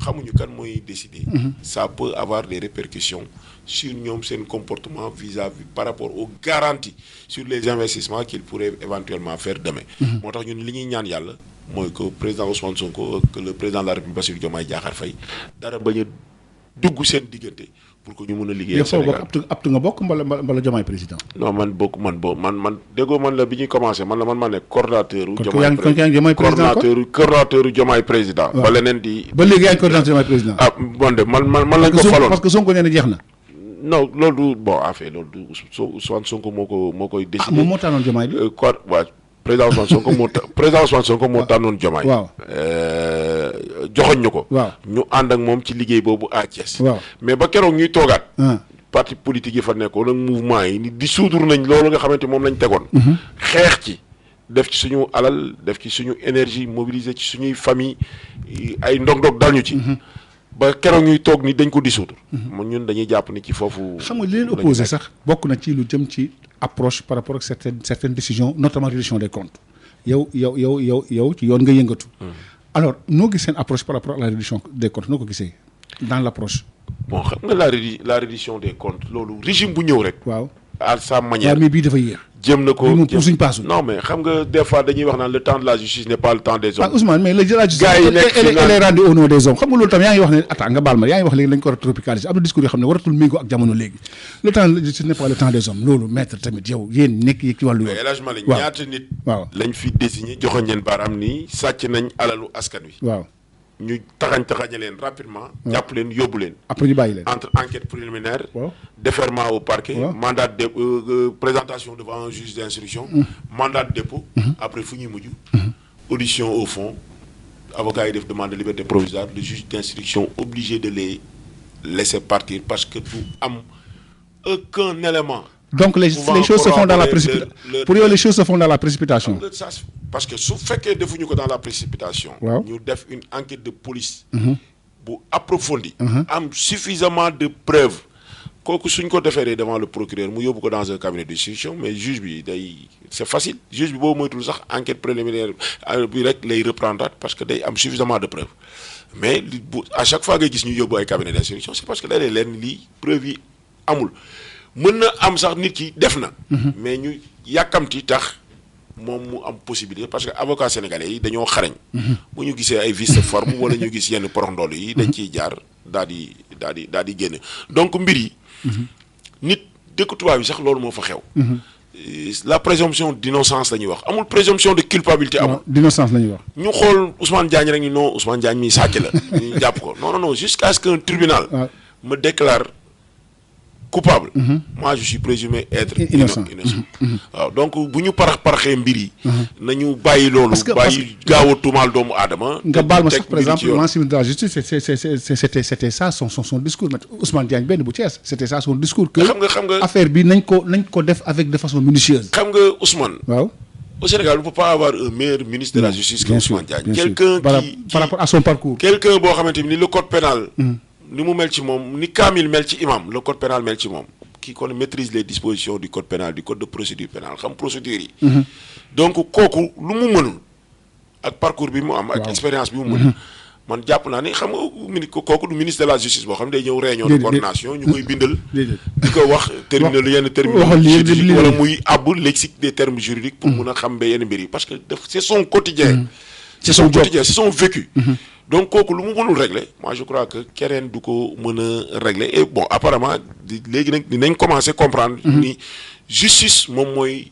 xamuñu kan mooy décider. ça peut avoir des répercussions sur ñoom seen comportement vis-à-vis par rapport aux garanties sur les investissements qu'ils pourraient éventuellement faire demain. moo tax ñun li ñuy ñaan yàlla mooy que président Ousmane Sonko que le président de la République Bassirou Diomaye Diakhar Faye dara bañ a dugg seen diggante pour que ñu mën a liggéey Sénégal. yow foo bokk nga bokk mbala Diomaye président. non man bokk man déggoo man la bi ñuy commencé man maa nekk coordonnateur u Diomaye président ba leneen di ba léegi yaa ngi coordonnateur Diomaye président. ah man de man lañ ko faloon parce que Sonko nee na jeex na. non loolu du bon en fait loolu du Ousmane Sonko moo koy décidé. moom moo tànnoon Diomaye bi. waaw président Ousmane Sonko moo tànnoon Diomaye. waaw joxoñ ñu ko. waaw ñu ànd ak moom ci liggéey boobu à Thiès. waaw mais ba keroog ñuy toogaat. parti politique yi fa nekkoon ak mouvement yi di suudur nañ loolu nga xamante moom lañ tegoon. xeex ci def ci suñu alal def ci suñu énergie mobiliser ci suñuy famille ay ndog-ndog dal ñu ci. ba keroog ñuy toog ni dañ ko dissoudre. ñun dañuy jàpp ni ci foofu. xam nga li leen opposé sax bokk na ci lu jëm ci approche par rapport ak certaines décisions notamment réduction des comptes yow ci yoon nga yëngatu. alors noo gis seen approche par rapport à la réduction des comptes noo ko gisee dans l'approche. bon xam nga la réduction des comptes loolu régime bu ñëw rek. waaw à sa manière. waaw mais bii dafa yéex. jëm na ko suñ paasu. non mais xam nga des fois dañuy wax naan le temps de la justice n'est pas le temps des hommes. ah Ousmane mais la justice gars yi nekk elle est rendue au nom des hommes xam nga loolu tam yaa ngi wax ne attends nga baal ma yaa ngi wax léegi dañ ko war a tropicaliser am na discours yoo xam ne waratul méngoo ak jamono léegi le temps de la justice n'est pas le temps des hommes loolu maître tamit yow yéen nekk yi ci wàllu yoon. élagement lañ ñaata nit. waaw lañ fi désigné joxoñ leen baaraam ni sàcc nañ alalu askan wi. waaw ñu taxañe leen rapidement. jàpp leen yóbbu leen. après ñu bàyyi leen. entre enquête préliminaire. waaw déferment au parquet. waaw mandat de présentation devant un juge d'instruction. mandat de dépôt. après fu ñuy mujj. audition au fond. avocat yi def demande de liberté provisoire le juge d'instruction obligé de les laisser partir parce que du am aucun élément. donc les choses se font dans la précipitation pour yow les choses se font dans la précipitation. parce que su fekkee defuñu ko dans la précipitation. waaw ñu def une enquête de police. bu approfondie. am suffisamment de preuves. kooku suñ ko déféré devant le procureur mu yóbbu ko dans un cabinet d'instruction mais juge bi c'est facile juge bi boobu moytul sax enquête préliminaire bi rek lay reprendre parce que day am suffisamment de preuves mais à chaque fois ngay gis ñu yóbbu ay cabinet d'instruction c'est parce que day leen lii preuve yi amul mën na am sax nit ki def na. mais ñu yàkkamti tax moom mu am possibilité parce que avocat sénégalais yi dañoo xarañ. bu ñu gisee ay vices de forme wala ñu gis yenn poroxndol yi. dañ ciy jaar daal di génn donc mbir yi. nit dëkk tubaab yi sax loolu moo fa xew. la présomption d'innocence la ñuy wax amul présomption de culpabilité amul. d'innocence la ñuy wax. ñu xool Ousmane Diagne rek ñu non Ousmane Diagne mi sàcc la. ñu jàpp ko non jusqu'à ce qu'un tribunal. me déclare coupable. moi je suis présumé être innocent. waaw donc bu ñu paraxee mbir yi. nañu bàyyi loolu. bàyyi gaaw a tuumaal doomu aadama. nga baal ma sax par exemple l'ancien de la justice c'était ça son discours maître Ousmane Diagne benn bu Thiès c'était ça son discours. que xam nga affaire bi nañ ko def avec de façon minutieuse. xam nga Ousmane. waaw. au Sénégal on ne peut pas avoir un meilleur ministre de la justice que Ousmane Diagne. quelqu'un qui par rapport à son parcours. quelqu'un boo xamante ni le code pénal. ni mu mel ci moom ni Kamil mel ci imam le code pénal mel ci moom qui kon maîtrise les dispositions du code pénal du code de procédure pénale xam procédure yi. donc kooku lu mu mënul ak parcours bi mu am ak expérience bi mu mën man jàpp naa ni xam nga kooku du ministre de la justice boo xam ne day ñëw réunion de coordination ñu koy bindal di ko wax terminal yenn termes juridiques wala muy àbb lexique des termes juridiques pour mun a xam ba yenn mbir yi parce que c'est son quotidien c'est son quotidien c'est son vécu donc kooku lu mu mënul régler moi je crois que keneen du ko mën a régler et bon apparemment léegi nag dinañ commencer comprendre ni justice moom mooy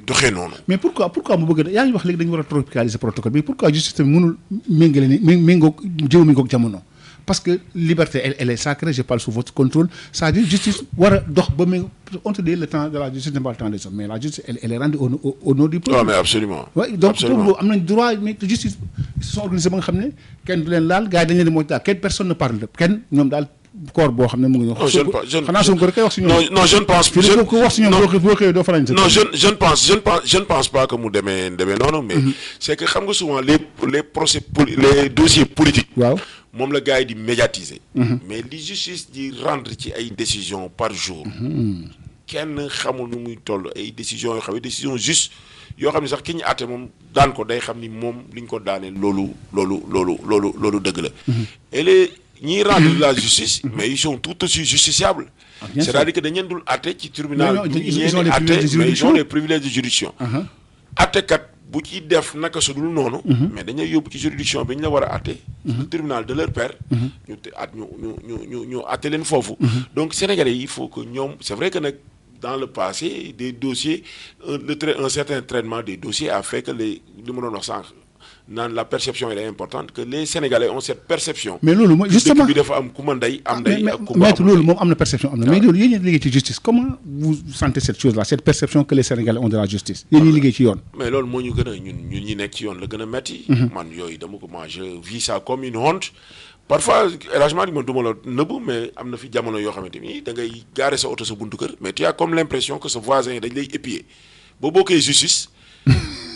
doxee noonu. mais pourquoi mu bëgg yaa ngi wax léegi dañu war a tropicaliser protocole bi pourquoi justice tamit mënul méngale ni méngoog jamono parce que liberté elle est sacrée je parle sous votre contrôle c'est-à-dire justice war a dox ba méngoo on te dit le temps de la justice n'est pas le temps des hommes mais la justice elle est rendue au nom du peuple. waaw mais absolument. oui donc boobu am nañ droit mais justice ils se sont organisés ba nga xam ne kenn du leen laal gars yi dañu leen di mooy daal kenn personne ne parle kenn ñoom daal. corps boo xam ne mu ngi ñëw. xanaa Sonko rek kay wax si ñoom. non je ne pense. ko wax si ñoom boo xëyee doo faral non je ne pense pas que mu demee noonu. mais c'est que xam nga souvent les dossiers politiques. waaw moom la gars yi di médiatiser. mais li justice di rendre ci ay décisions par jour. kenn xamul nu muy toll ay décisions yoo xam ne décisions juste yoo xam ne sax ki ñu àtte moom daan ko day xam ni moom li ñu ko daanee loolu dëgg la. et ñiy rendre la justice mais ils sont tout aussi justiciables c'est-à-dire que dañ leen dul àtte ci tribunal ils ont les privilèges de juridiction àttekat bu ci def naka su dul noonu mais dañuy yóbbu ci juridiction bi ñu la war a àtte le tribunal de leur père ñu àtte leen foofu donc sénégalais yi il faut que ñoom c'est vrai que nag dans le passé des dossiers un certain traitement des dossiers a fait que li ma doon wax sànq naan la perception elle est importante que les Sénégalais ont cette perception. mais loolu mooy justement dëkk bi dafa am ku ma ndey am ndey ak ku ma maître loolu moom am na perception am na mais loolu yéen ñi liggéey ci justice comment vous sentez cette chose là cette perception que les Sénégalais ont de la justice yéen ñi liggéey ci yoon. mais loolu moo ñu gën a ñun ñi nekk ci yoon la gën a metti. man yooyu dama ko moi je vis ça comme une honte. parfois élagement di man du ma la nëbb mais am na fi jamono yoo xamante ni da ngay garer sa oto sa buntu kër mais tu as comme l'impression que sa voisin dañ lay épier boo bokkee justice.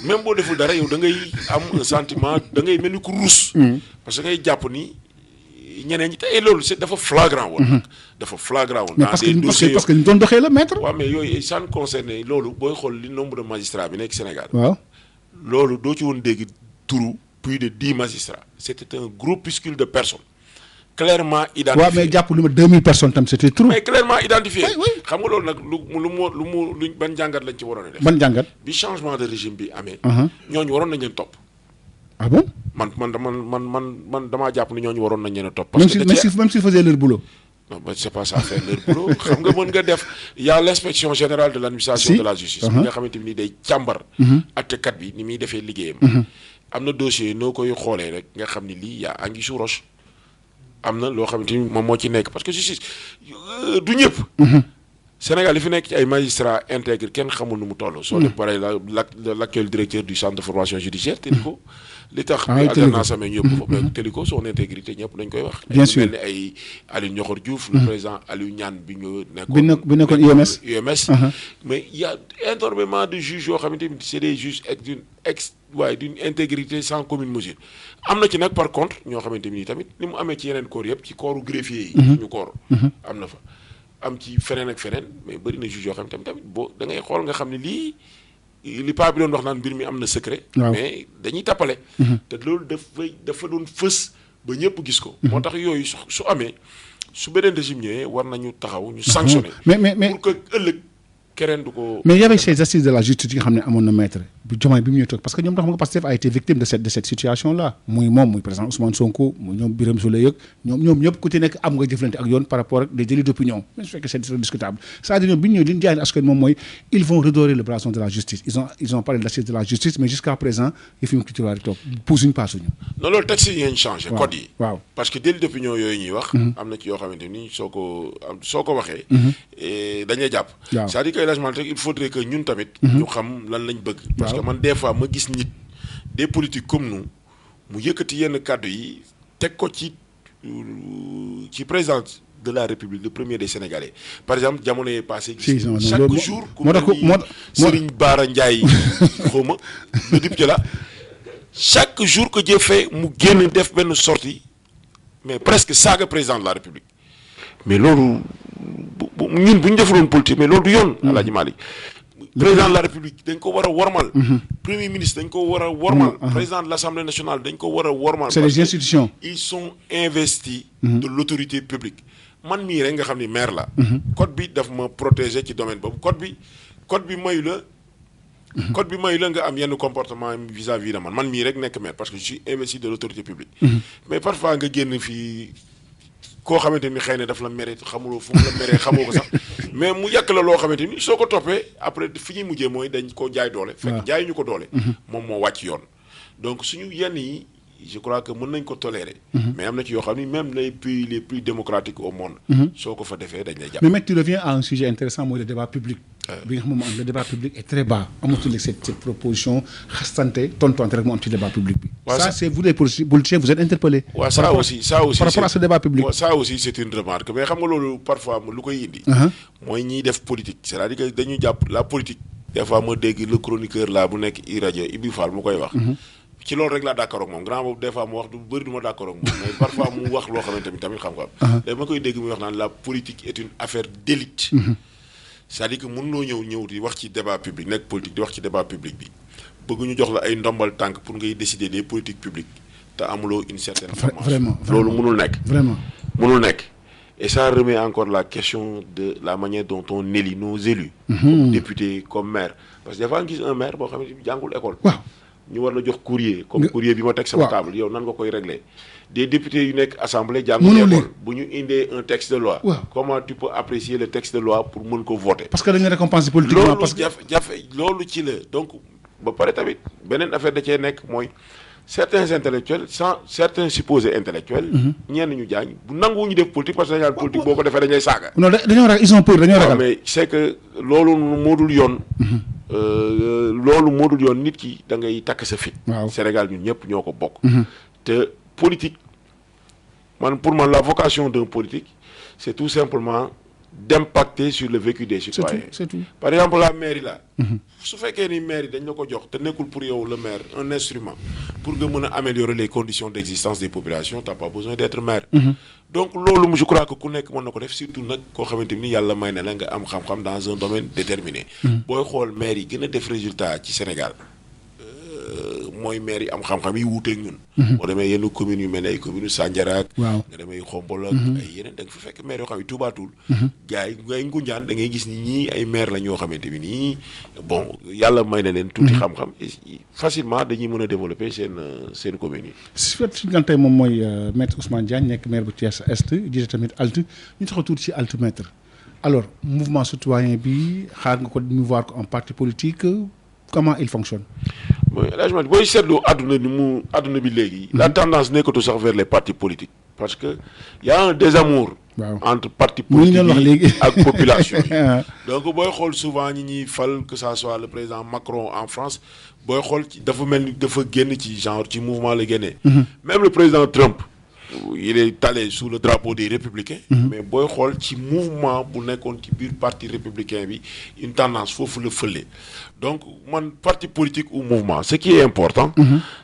même boo deful dara yow da ngay am un sentiment da ngay mel ni ku ruus. parce que ngay jàpp ni ñeneen ñi te loolu c'est dafa flagrant woon. dafa flagrant woon. dans des dossiers parce que ñu doon doxee la maître. waaw mais yooyu ça ne concerne loolu booy xool li nombre de magistrats bi nekk Sénégal. waaw loolu doo ci woon dégg turu plus de 10 magistrats. c'était un groupuscule de personnes. clairement identifié waaw mais jàpp lu ma 2000 personnes tam c'était trop. mais clairement identifié. oui xam nga loolu nag lu ban jàngat lañ ci waroon a def. ban jàngat. bi changement de régime bi amee. ñooñu waroon nañ leen topp. ah bon. man damaa jàpp ni ñooñu waroon nañ leen a topp. parce que même s'ils faisaient leur boulot. non mais c'est pas ça faire leur boulot xam nga mën nga def y a l'inspection générale de l'administration de la justice. bi nga xamante ni day càmbar. àttekat bi ni muy defee liggéeyam. am na dossier noo koy xoolee rek nga xam ni lii yaa anguille sous roche. am na loo xamante ni moom moo ci nekk parce que justice du ñëpp. Sénégal li fi nekk ci ay magistrats intègres kenn xamul nu mu toll. soo def pareil l'actuel directeur du centre de formation judiciaire Téliko. li tax muy alternance amee ñu yëpp foofu Téliko son intégrité ñëpp dañ koy wax. bien sûr mel ni ay Aliou Ndiokhour Diouf. le président Aliou Niane bi ñu nekkoon UMS. mais il y a énormément de juges yoo xamante ni c'est des juges d'une intégrité sans commune mesure. am na ci nag par contre ñoo xamante ni tamit ni mu amee ci yeneen corps yëpp ci corps greffier yi. ñu corps am na fa. am ci feneen ak feneen mais bëri na juge yoo xam tamit boo da ngay xool nga xam ne li paa bi doon wax naan mbir mi am na secret. mais dañuy tappale. te loolu dafa doon fës ba ñëpp gis ko. moo tax yooyu su amee su beneen régime ñëwee war nañu taxaw ñu sanctionner. mais pour que ëllëg keneen du ko. mais y avait ces assises de la justice yi nga xam ne amoon na maître bu Diomaye bi mu ñuy toog parce que ñoom tax nga Pastef a été victime de cette situation là muy moom muy président Ousmane Sonko muy ñoom Birame Souleye ñoom ñëpp ku ci nekk am nga jëflante ak yoon par rapport ak des délits d'opinion mais su fekkee c'est discutable c'est-à-dire ñoom bi ñu ñëwee li ñu jaay askan moom mooy ils vont redorer le blason de la justice ils ont parlé de l'assise de la justice mais jusqu'à présent yëf yi mu culturel toog pousuñu paasuñu. non loolu texte yi ngeen changé. code yi waaw parce que délit d'opinion yooyu ñuy wax. am na ci yoo xamante ni soo ko waxee. dañuy jàpp. c'est-à-dire que il faudrait que ñun tamit. ñu xam lan lañ bëgg. parce que man des fois ma gis nit des politiques comme nous mu yëkkati yenn kàddu yi teg ko ci président de la République le premier des Sénégalais par exemple jamono yee passé. chaque jour ku mel ni Serigne Bara Ndiaye xawma le député là chaque jour que Dieu fait mu génn def benn sortie mais presque saaga président de la République mais loolu ñun bu ñu defuloon politique mais loolu du yoon. Alaaji Malick président de la république dañ ko war a wormal. premier ministre dañ ko war a wormal. président de l'Assemblée nationale dañ ko war a wormal. c'est les institutions. ils sont investis de l'autorité publique. man mii rek nga xam ni maire la. code bi daf ma protéger ci domaine boobu code bi mayu la. code bi mayu la nga am yenn comportement vis-à-vis de man mii rek nekk maire parce que je suis investi de l'autorité publique. mais parfois nga génn fii koo xamante ni xëy na daf la mere xamuloo fu mu la meree xamoo ko sax mais mu yàq la loo xamante ni soo ko toppee après fi ñuy mujjee mooy dañ ko jaay doole. fekk jaayuñu ko doole. moom moo wàcc yoon. donc suñu yenn yi je crois que mën nañ ko tolérer. mais am na ci yoo xam ni même les pays les plus démocratiques au monde. soo ko fa defee dañ lay jàpp. mais tu reviens à un sujet intéressant mooy le débat public. bi nga xam ne moom le débat public est très bas amatul cette proposition xastante tontonte rek mu am ci débat public bi. ça c'est vous les politiciens vous êtes interpellés. waaw ça aussi par rapport à ce débat public. ça aussi c'est une remarque mais xam nga loolu parfois lu koy indi. mooy ñiy def politique c'est-à-dire que dañuy jàpp la politique. des fois ma dégg le chroniqueur là bu nekk i rajo Ibi Fall mu koy wax. ci loolu rek laa d'accord ak moom grand boobu des fois mu wax du bëri du ma d'accord ak moom mais parfois mu wax loo xamante ni tamit xam-xam. dama koy dégg muy wax naan la politique est une affaire d'élite. c'est-à-dire que mënuloo ñëw di wax ci débat public nekk politique di wax ci débat public bi bëgg ñu jox la ay ndombal tànk pour ngay décider des politiques publiques te amuloo une certaine formation. vraiment loolu mënul nekk. vraiment mënul nekk. et ça remet encore la question de la manière dont on élit nos élus. comme député comme maire parce que des fois nga gis un maire boo xam ne jàngul école. waaw ñu war la jox courrier comme courrier bi ma teg sama table yow nan nga koy régler des députés yu nekk assemblée jàngul école bu ñu indee un texte de loi. comment tu peux apprécier le texte de loi pour mën ko voter. parce que dañu récompenser politiquement parce que jafe loolu ci la donc ba pare tamit beneen affaire da cee nekk mooy certains intellectuels certains supposés intellectuels. ñenn ñu jaañ bu nanguwu ñu def politique parce que dañu politique boo ko defee dañuy saaga. non dañoo ragal ils ont peur dañoo ragal. mais c'est que loolu moo dul yoon. loolu moo dul yoon nit ki da ngay takk sa fit. Sénégal ñun ñëpp ñoo ko bokk. te politique pour man la vocation d'un politique c'est tout simplement d'impacter sur le vécu des citoyens. c'est tout. par exemple la mairie là. su fekkee ni mairie dañ la ko jox te nekkul pour yow le maire un instrument pour nga mën a améliorer les conditions d'existence des populations t'as pas besoin d'être maire. donc loolu je crois que ku nekk mën na ko def surtout nag koo xamante ni yàlla may na la nga am xam-xam dans un domaine déterminé. booy xool maire yi gën a def résultat ci Sénégal mooy maire yi am xam-xam yi wuuteeg ñun. boo demee yenn communes yu mel ne ay communes Sandiara ak. nga demee Xombol ak ay yeneen da nga fi fekk maire yoo xam ne Touba Toul. gars yi ngay Ngoundiane da ngay gis ni ñii ay maire la ñoo xamante ni nii bon yàlla may na leen tuuti xam-xam facilement dañuy mën a développer seen communes yi. su fekkee si tey moom mooy maître Ousmane Diagne nekk maire bu Thiès Est jiite tamit ALT ñu taxaw tuuti ci ALT maître alors mouvement citoyen bi xaar nga ko ñu voir ko en parti politique comment il fonctionne. mooy élagement booy seetlu àdduna bi léegi. la tendance nekkatu sax vers les partis politiques parce que y a un désamour. entre partis politiques yi ak population yi. donc booy xool souvent ñi ñuy fal que ça soit le président Macron en France booy xool ci dafa mel ni dafa génn ci genre ci mouvement la génnee. même le président Trump il est allé sous le drapeau des républicains. mais booy xool ci mouvement bu nekkoon ci biir parti républicain bi une tendance foofu la fële. donc man parti politique ou mouvement ce qui est important.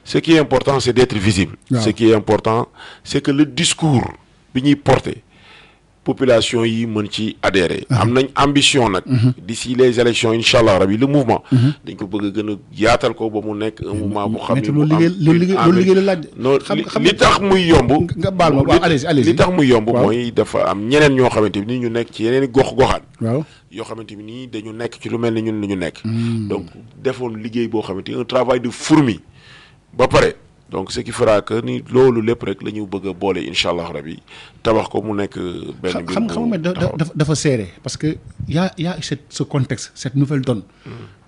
C'est d'être visible. ce qui est important c'est que le discours bi ñuy porter population yi mën ci adhérer. am nañ ambition nag. d'ici les élections inchallah rabi le mouvement. dañ ko bëgg a gën a yaatal ko ba mu nekk un mouvement bu xam ne loolu liggéey la laaj. non li tax muy yomb. nga baal ma waaw allez li tax muy yomb mooy dafa am ñeneen ñoo xamante ni ñu nekk ci yeneen i gox-goxaan. waaw yoo xamante ni dañu nekk ci lu mel ni ñun lu ñu nekk. donc defoon liggéey boo xamante ni un travail de fourmi ba pare. donc ce qui fera que ni loolu lépp rek la ñu bëgg a boole incha allah rabi tabax ko mu nekk benn mbir xam nga dafa serré parce que y a ce contexte cette nouvelle donne.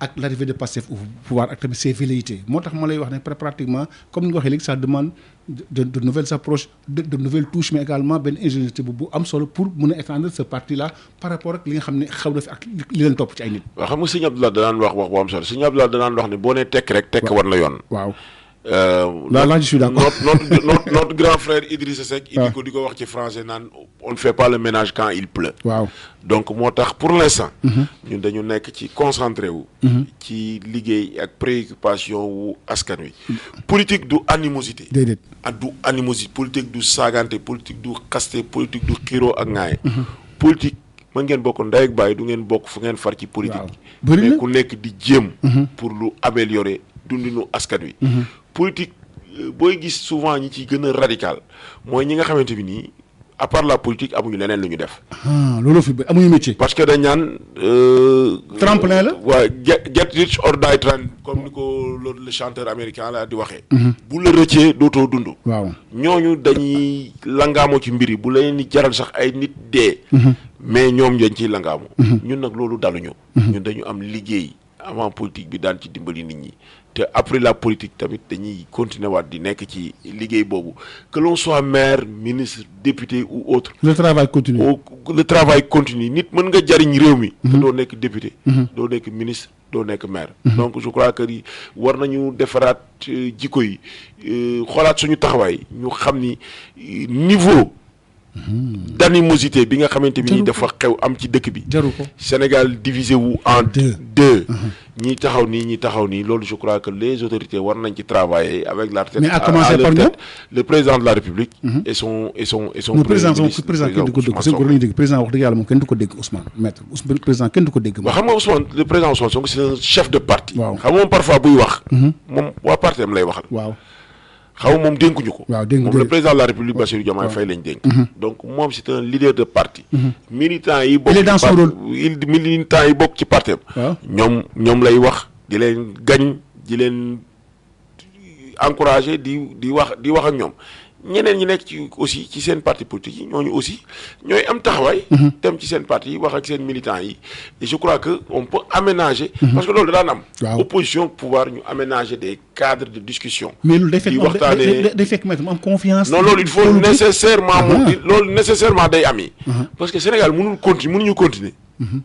ak l'arrivée de Pastef au pouvoir ak tamit ses velléités moo tax ma lay wax ne pratiquement comme ni nga waxee léegi ça demande de nouvelles approches de nouvelles touches mais également benn ingéniosité bu am solo pour mun a étendre ce parti là par rapport ak li nga xam ne xew na fi ak li leen topp ci ay nit. waaw xam nga sëñ Abdoulaye danaan wax bu am solo sëñ Abdoulaye danaan wax ne boo nee tekk rek tekk war na yoon. waaw. là je suis d'accord. notre grand frère Idrissa Seck. di ko wax ci français naan on ne fait pas le ménage quand il pleut. waaw donc moo tax pour l'instant. ñun dañu nekk ci concentré wu. ci liggéey ak préoccupation wu askan wi. politique du animosité. déedéet du animosité politique du saagante politique du xaste politique du xiiroo ak ŋaaye. politique mën ngeen bokk ndey ak baay du ngeen bokk fu ngeen far ci politique bëri na mais ku nekk di jéem pour lu améliorer dundinu askan wi politique booy gis souvent ñi ciy gën a radical mooy ñi nga xamante bi nii à part la politique amuñu leneen lu ñu def loolu fi ba amuñu métier parce que dañ naan tremplin la waa get rich or die trying comme ni ko le chanteur américain la di waxee bu la rëccee dootoo dund waaw ñooñu dañuy langaamoo ci mbir yi bu leen di jaral sax ay nit dee mais ñoom dañ ciy langaamu ñun nag loolu daluñu ñun dañu am liggéey avant politique bi daan ci dimbali nit ñi te après la politique tamit dañuy continuer waat di nekk ci liggéey boobu que l'on soit maire ministre député ou autre le travail continue le travail continue nit mën nga jariñ réew mi te doo nekk député doo nekk ministre doo nekk maire donc je crois que war nañu defaraat jikko yi xoolaat suñu taxawaay ñu xam ni niveau d'animosité bi nga xamante bi ni dafa xew am ci dëkk bi jaru ko Sénégal divisé wu en deux ñi taxaw nii loolu je crois que les autorités war nañ ci travailler avec la tête mais à commencer par ñoom le président de la République et son président kenn du ko dégg seen góor la ñu dégg président wax dëgg yàlla moom kenn du ko dégg Ousmane maître président kenn du ko dégg waaw xam nga Ousmane le président Ousmane Sonko c'est un chef de parti waaw xam nga moom parfois buy wax moom waa parti am lay waxal waaw xaw moom dénkuñu ko waaw dégg moom le président de la République Bassirou Diomaye Faye lañ dénk donc moom c'est un leader de parti militant yi bokk militant yi bokk ci parti am ñoom lay wax di leen gañ di leen encourager di wax ak ñoom ñeneen ñi nekk ci aussi ci seen parti politique yi ñooñu aussi ñooy am taxawaay dem ci seen parti yi wax ak seen militants yi et je crois que on peut aménager parce que loolu daan am opposition pouvoir ñu aménager des cadres de discussion mais loolu day fekk maître mu am confiance non loolu il faut nécessairement loolu nécessairement day am yi parce que Sénégal mënuñu continuer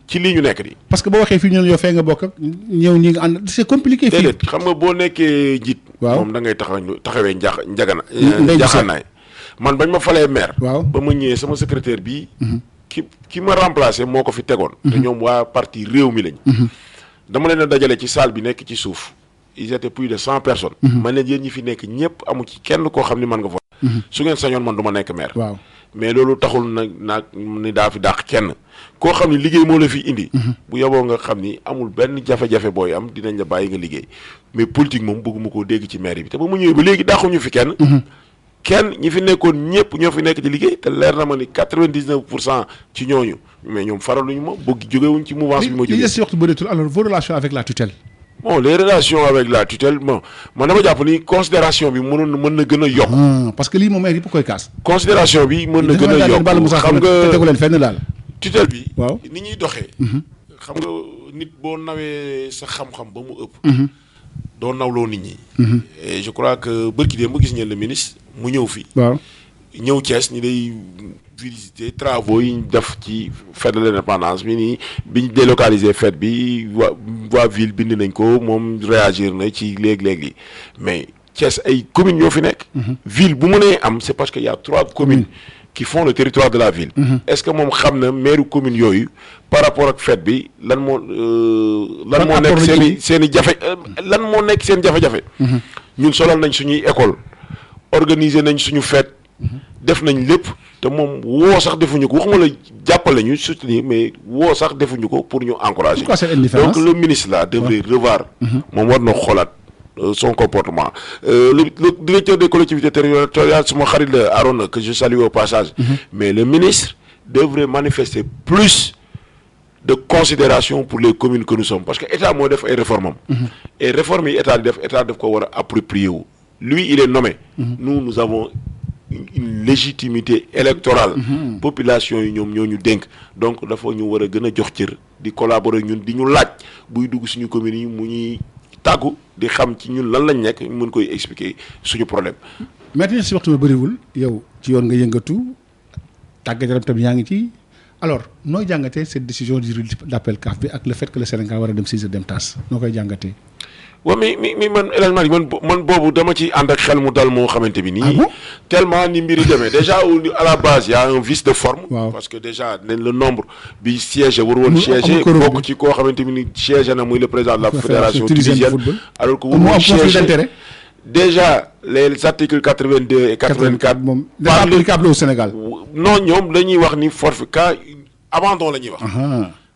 ci lii ñu nekk di parce que boo waxee fii ñu ne yow fee nga bokk ak ñëw ñi nga ànd c'est compliqué fii déedéet xam nga boo nekkee njiit moom da ngay taxawee njaxanaay man bañ ma falee maire ba ma ñëwee sama secrétaire bii ki ma remplacé moo ko fi tegoon te ñoom waa parti réew mi lañ dama leen a dajale ci salle bi nekk ci suuf ils étaient plus de 100 personnes man leen yéen ñi fi nekk ñëpp amu ci kenn koo xam ni man nga voté su ngeen sañoon man du ma nekk maire mais loolu taxul nag ni daa fi dàq kenn koo xam ni liggéey moo la fi indi bu yoboo nga xam ni amul benn jafe-jafe booy am dinañ la bàyyi nga liggéey mais politique moom bëgguma koo dégg ci maire bi te ba mu ñëwee ba léegi dàquñu fi kenn ñi fi nekkoon ñëpp ñoo fi nekk ci liggéey te leer na ma ni 99% ci ñooñu mais ñoom faraluñu ma bëgg jógewuñ ci mouvance bi ma jógee si waxtu bëreetul alors vos relations avec la tutelle bon les relations avec la tutelle bon man dama jàpp ni considération bi mën na gën a yokk parce que lii moom maire yëpp koy kaas considération bi mën na gën a yokk xam nga tegu leen fenn daal tutelle bi waaw ni ñuy doxee xam nga nit boo nawee sa xam-xam ba mu ëpp doo nawloo nit ñi et je crois que bërki dee mu gis ngeen le ministre mu ñëw fii ñëw Thiès ñi day visiter travaux yi ñu def ci fête de l'indépendance bi nii bi ñu délocaliser fête bi waa ville bind nañ ko moom réagir na ci léeg-léeg mais Thiès ay communes ñoo fi nekk ville bu mënee am c'est parce que y a 3 communes qui font le territoire de la ville est-ce que moom xam na maire commune yooyu par rapport ak fête bi lan moo nekk seen i jafe lan moo nekk seen jafe-jafe ñun solal nañ suñuy école organiser nañ suñu fête def nañ lépp te moom woo sax defuñu ko waxuma la jàppale ñu soutenir mais woo sax defuñu ko pour ñu encourager donc le ministre là devrait revoir moom war na xoolaat son comportement le directeur des collectivités territoriales suma xarit la Arona que je salue au passage mais le ministre devrait manifester plus de considération pour les communes que nous sommes parce que état moo def ay réformes am et réformes yi état daf ko war a approprier wu lui il est nommé nous avons une légitimité électorale population yi ñoom ñoo ñu dénk donc dafa ñu war a gën a jox cër di collaborer ñun di ñu laaj buy dugg suñu communes yi mu ñuy tàggu di xam ci ñun lan lañ nekk ñu mën koy expliquer suñu problème. maintenant si waxtu bi bëriwul yow ci yoon nga yëngatu tàggat yaram tamit yaa ngi ci alors nooy jàngatee cette décision du jury d'appel CAF bi ak le fait que le Sénégal war a dem 6 heures dem tas noo koy jàngatee. waaw mi man El Hadj Malick man boobu dama ci ànd ak xel mu dal moo xamante bi nii. tellement ni mbiri demee déjà à la base y a un vice de forme. parce que déjà le nombre bi siège war woon siège bokk ci koo xamante bi ni siège na muy le président de la fédération tunisienne alors que war woon siège déjà les articles 82 et 84 moom applicable au Sénégal. non ñoom dañuy wax ni forfait quand abandon la ñuy wax.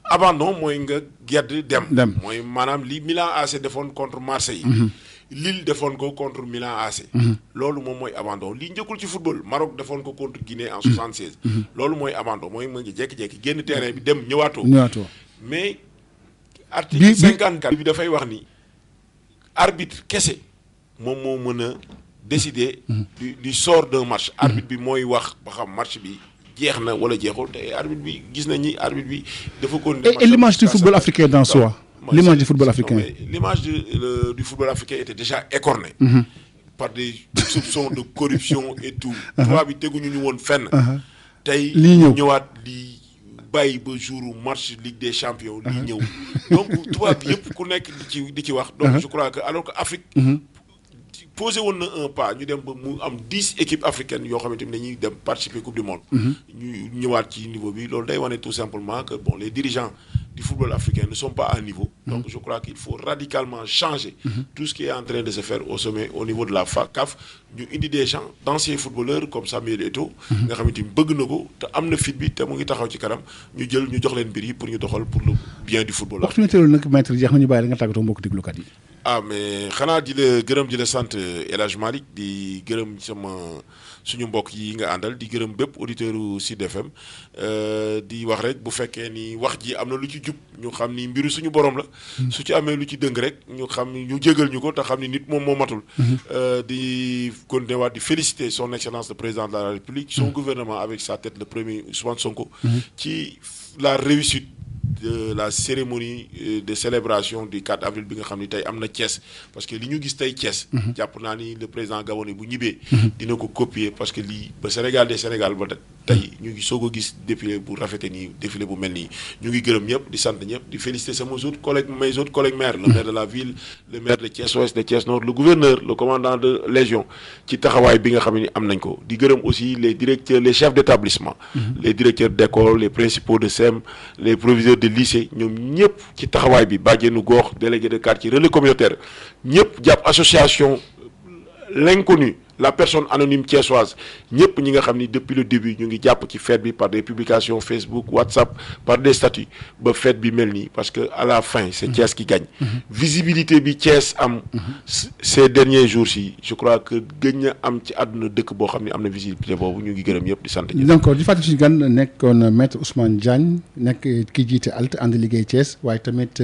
Abandon mooy nga gedd dem. mooy maanaam li Milan AC defoon contre Marseille. Lille defoon ko contre Milan AC. loolu moom mooy abandon lii njëkkul ci football Maroc defoon ko contre Guinée en 76. loolu mooy abandon mooy mu ngi jékki-jékki génn terrain bi dem ñëwaatoo. mais article 54 bi dafay wax ni arbitre kese moom moo mën a décider du sort d'un match. arbitre bi mooy wax ba xam match bi jeex na wala jeexul te arbitre bi gis nañ ni arbitre bi dafa ko. et l'image du football africain dans soi. L'image du football africain. L'image du football africain était déjà écornée par des soupçons de corruption et tout. tubaab bi teguñu ñu woon fenn. tey ñëwaat li bàyyi ba jour match Ligue des champions lii ñëw. donc tubaab bi yëpp ku nekk di ci wax. donc je crois que alors que Afrique. posé woon na un pas ñu dem ba mu am 10 équipes africaines yoo xamante ni dañuy dem participer coupe du monde. ñu ñëwaat ci niveau bi loolu day wane tout simplement que bon les dirigeants du football africain ne sont pas à niveau. donc je crois qu'il faut radicalement changer tout ce qui est en train de se faire au sommet au niveau de la CAF ñu indi des gens d'anciens footballeurs comme Samuel Eto'o nga xamante ni bëgg na ko te am na fit bi te mu ngi taxaw ci kanam ñu jël ñu jox leen mbir yi pour ñu doxal pour le bien du football. waxtu ñu teewul nag maître jeex na ñu bàyyi la nga tàggatoo mbokk déglukat yi. mais xanaa di la gërëm di la sant El Hadj Malick di gërëm suñu mbokk yi nga àndal di gërëm bépp auditeur u Sud FM di wax rek bu fekkee ni wax ji am na lu ci jub ñu xam ni mbiru suñu borom la. su ci amee lu ci dëng rek ñu xam ni ñu jégal ñu ko te xam ni nit moom moo matul. di continuer waat di féliciter son excellence le président de la République. son gouvernement avec sa tête le premier Ousmane Sonko. ci la réussite de la cérémonie de célébration du 4 avril bi nga xam ni tey am na Thiès parce que li ñu gis tey Thiès. jàpp naa ni le président gabonais bu ñibbee. dina ko copier parce que lii ba Sénégal de Sénégal ba tey ñu ngi soog a gis défilé bu rafete nii défilé bu mel nii ñu ngi gërëm ñëpp di sant ñëpp di féliciter sama autres collègues maires le maire de la ville le maire de Thiès Ouest de Thiès Nord le gouverneur le commandant de légion ci taxawaay bi nga xam ni am nañ ko di gërëm aussi les directeurs les chefs d'établissement les directeurs d'école les principaux de SEM les proviseurs de lycée ñoom ñëpp ci taxawaay bi bàjjenu gox délégué de quartier relais communautaire ñëpp jàpp association l'inconnu la personne anonyme thiessoise ñëpp ñi nga xam ni depuis le début ñu ngi jàpp ci fête bi par des publications Facebook WhatsApp par des statuts ba fête bi mel nii parce que à la fin c'est Thiès qui gagne visibilité bi Thiès am ces derniers jours-ci je crois que gëj na am ci àdduna dëkk boo xam ne am na visibilité boobu ñu ngi gërëm ñëpp di sant ñëpp. donc di fàttali ci gan nekkoon maître Ousmane Diagne nekk ki jiite ALT ànd liggéey Thiès waaye tamit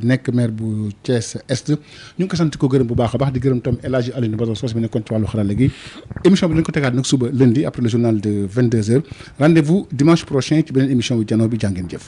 nekk maire bu Thiès Est ñu ngi ko sant ko gërëm bu baax a baax di gërëm tam El Hadji Alioune Badara Sos bi nekkoon ci wàllu xarala gi émission bi dañ ko tegaat nag suba lundi après le journal de 22h rendez-vous dimanche prochain ci beneen émission bi Jano bi jàngeen jëf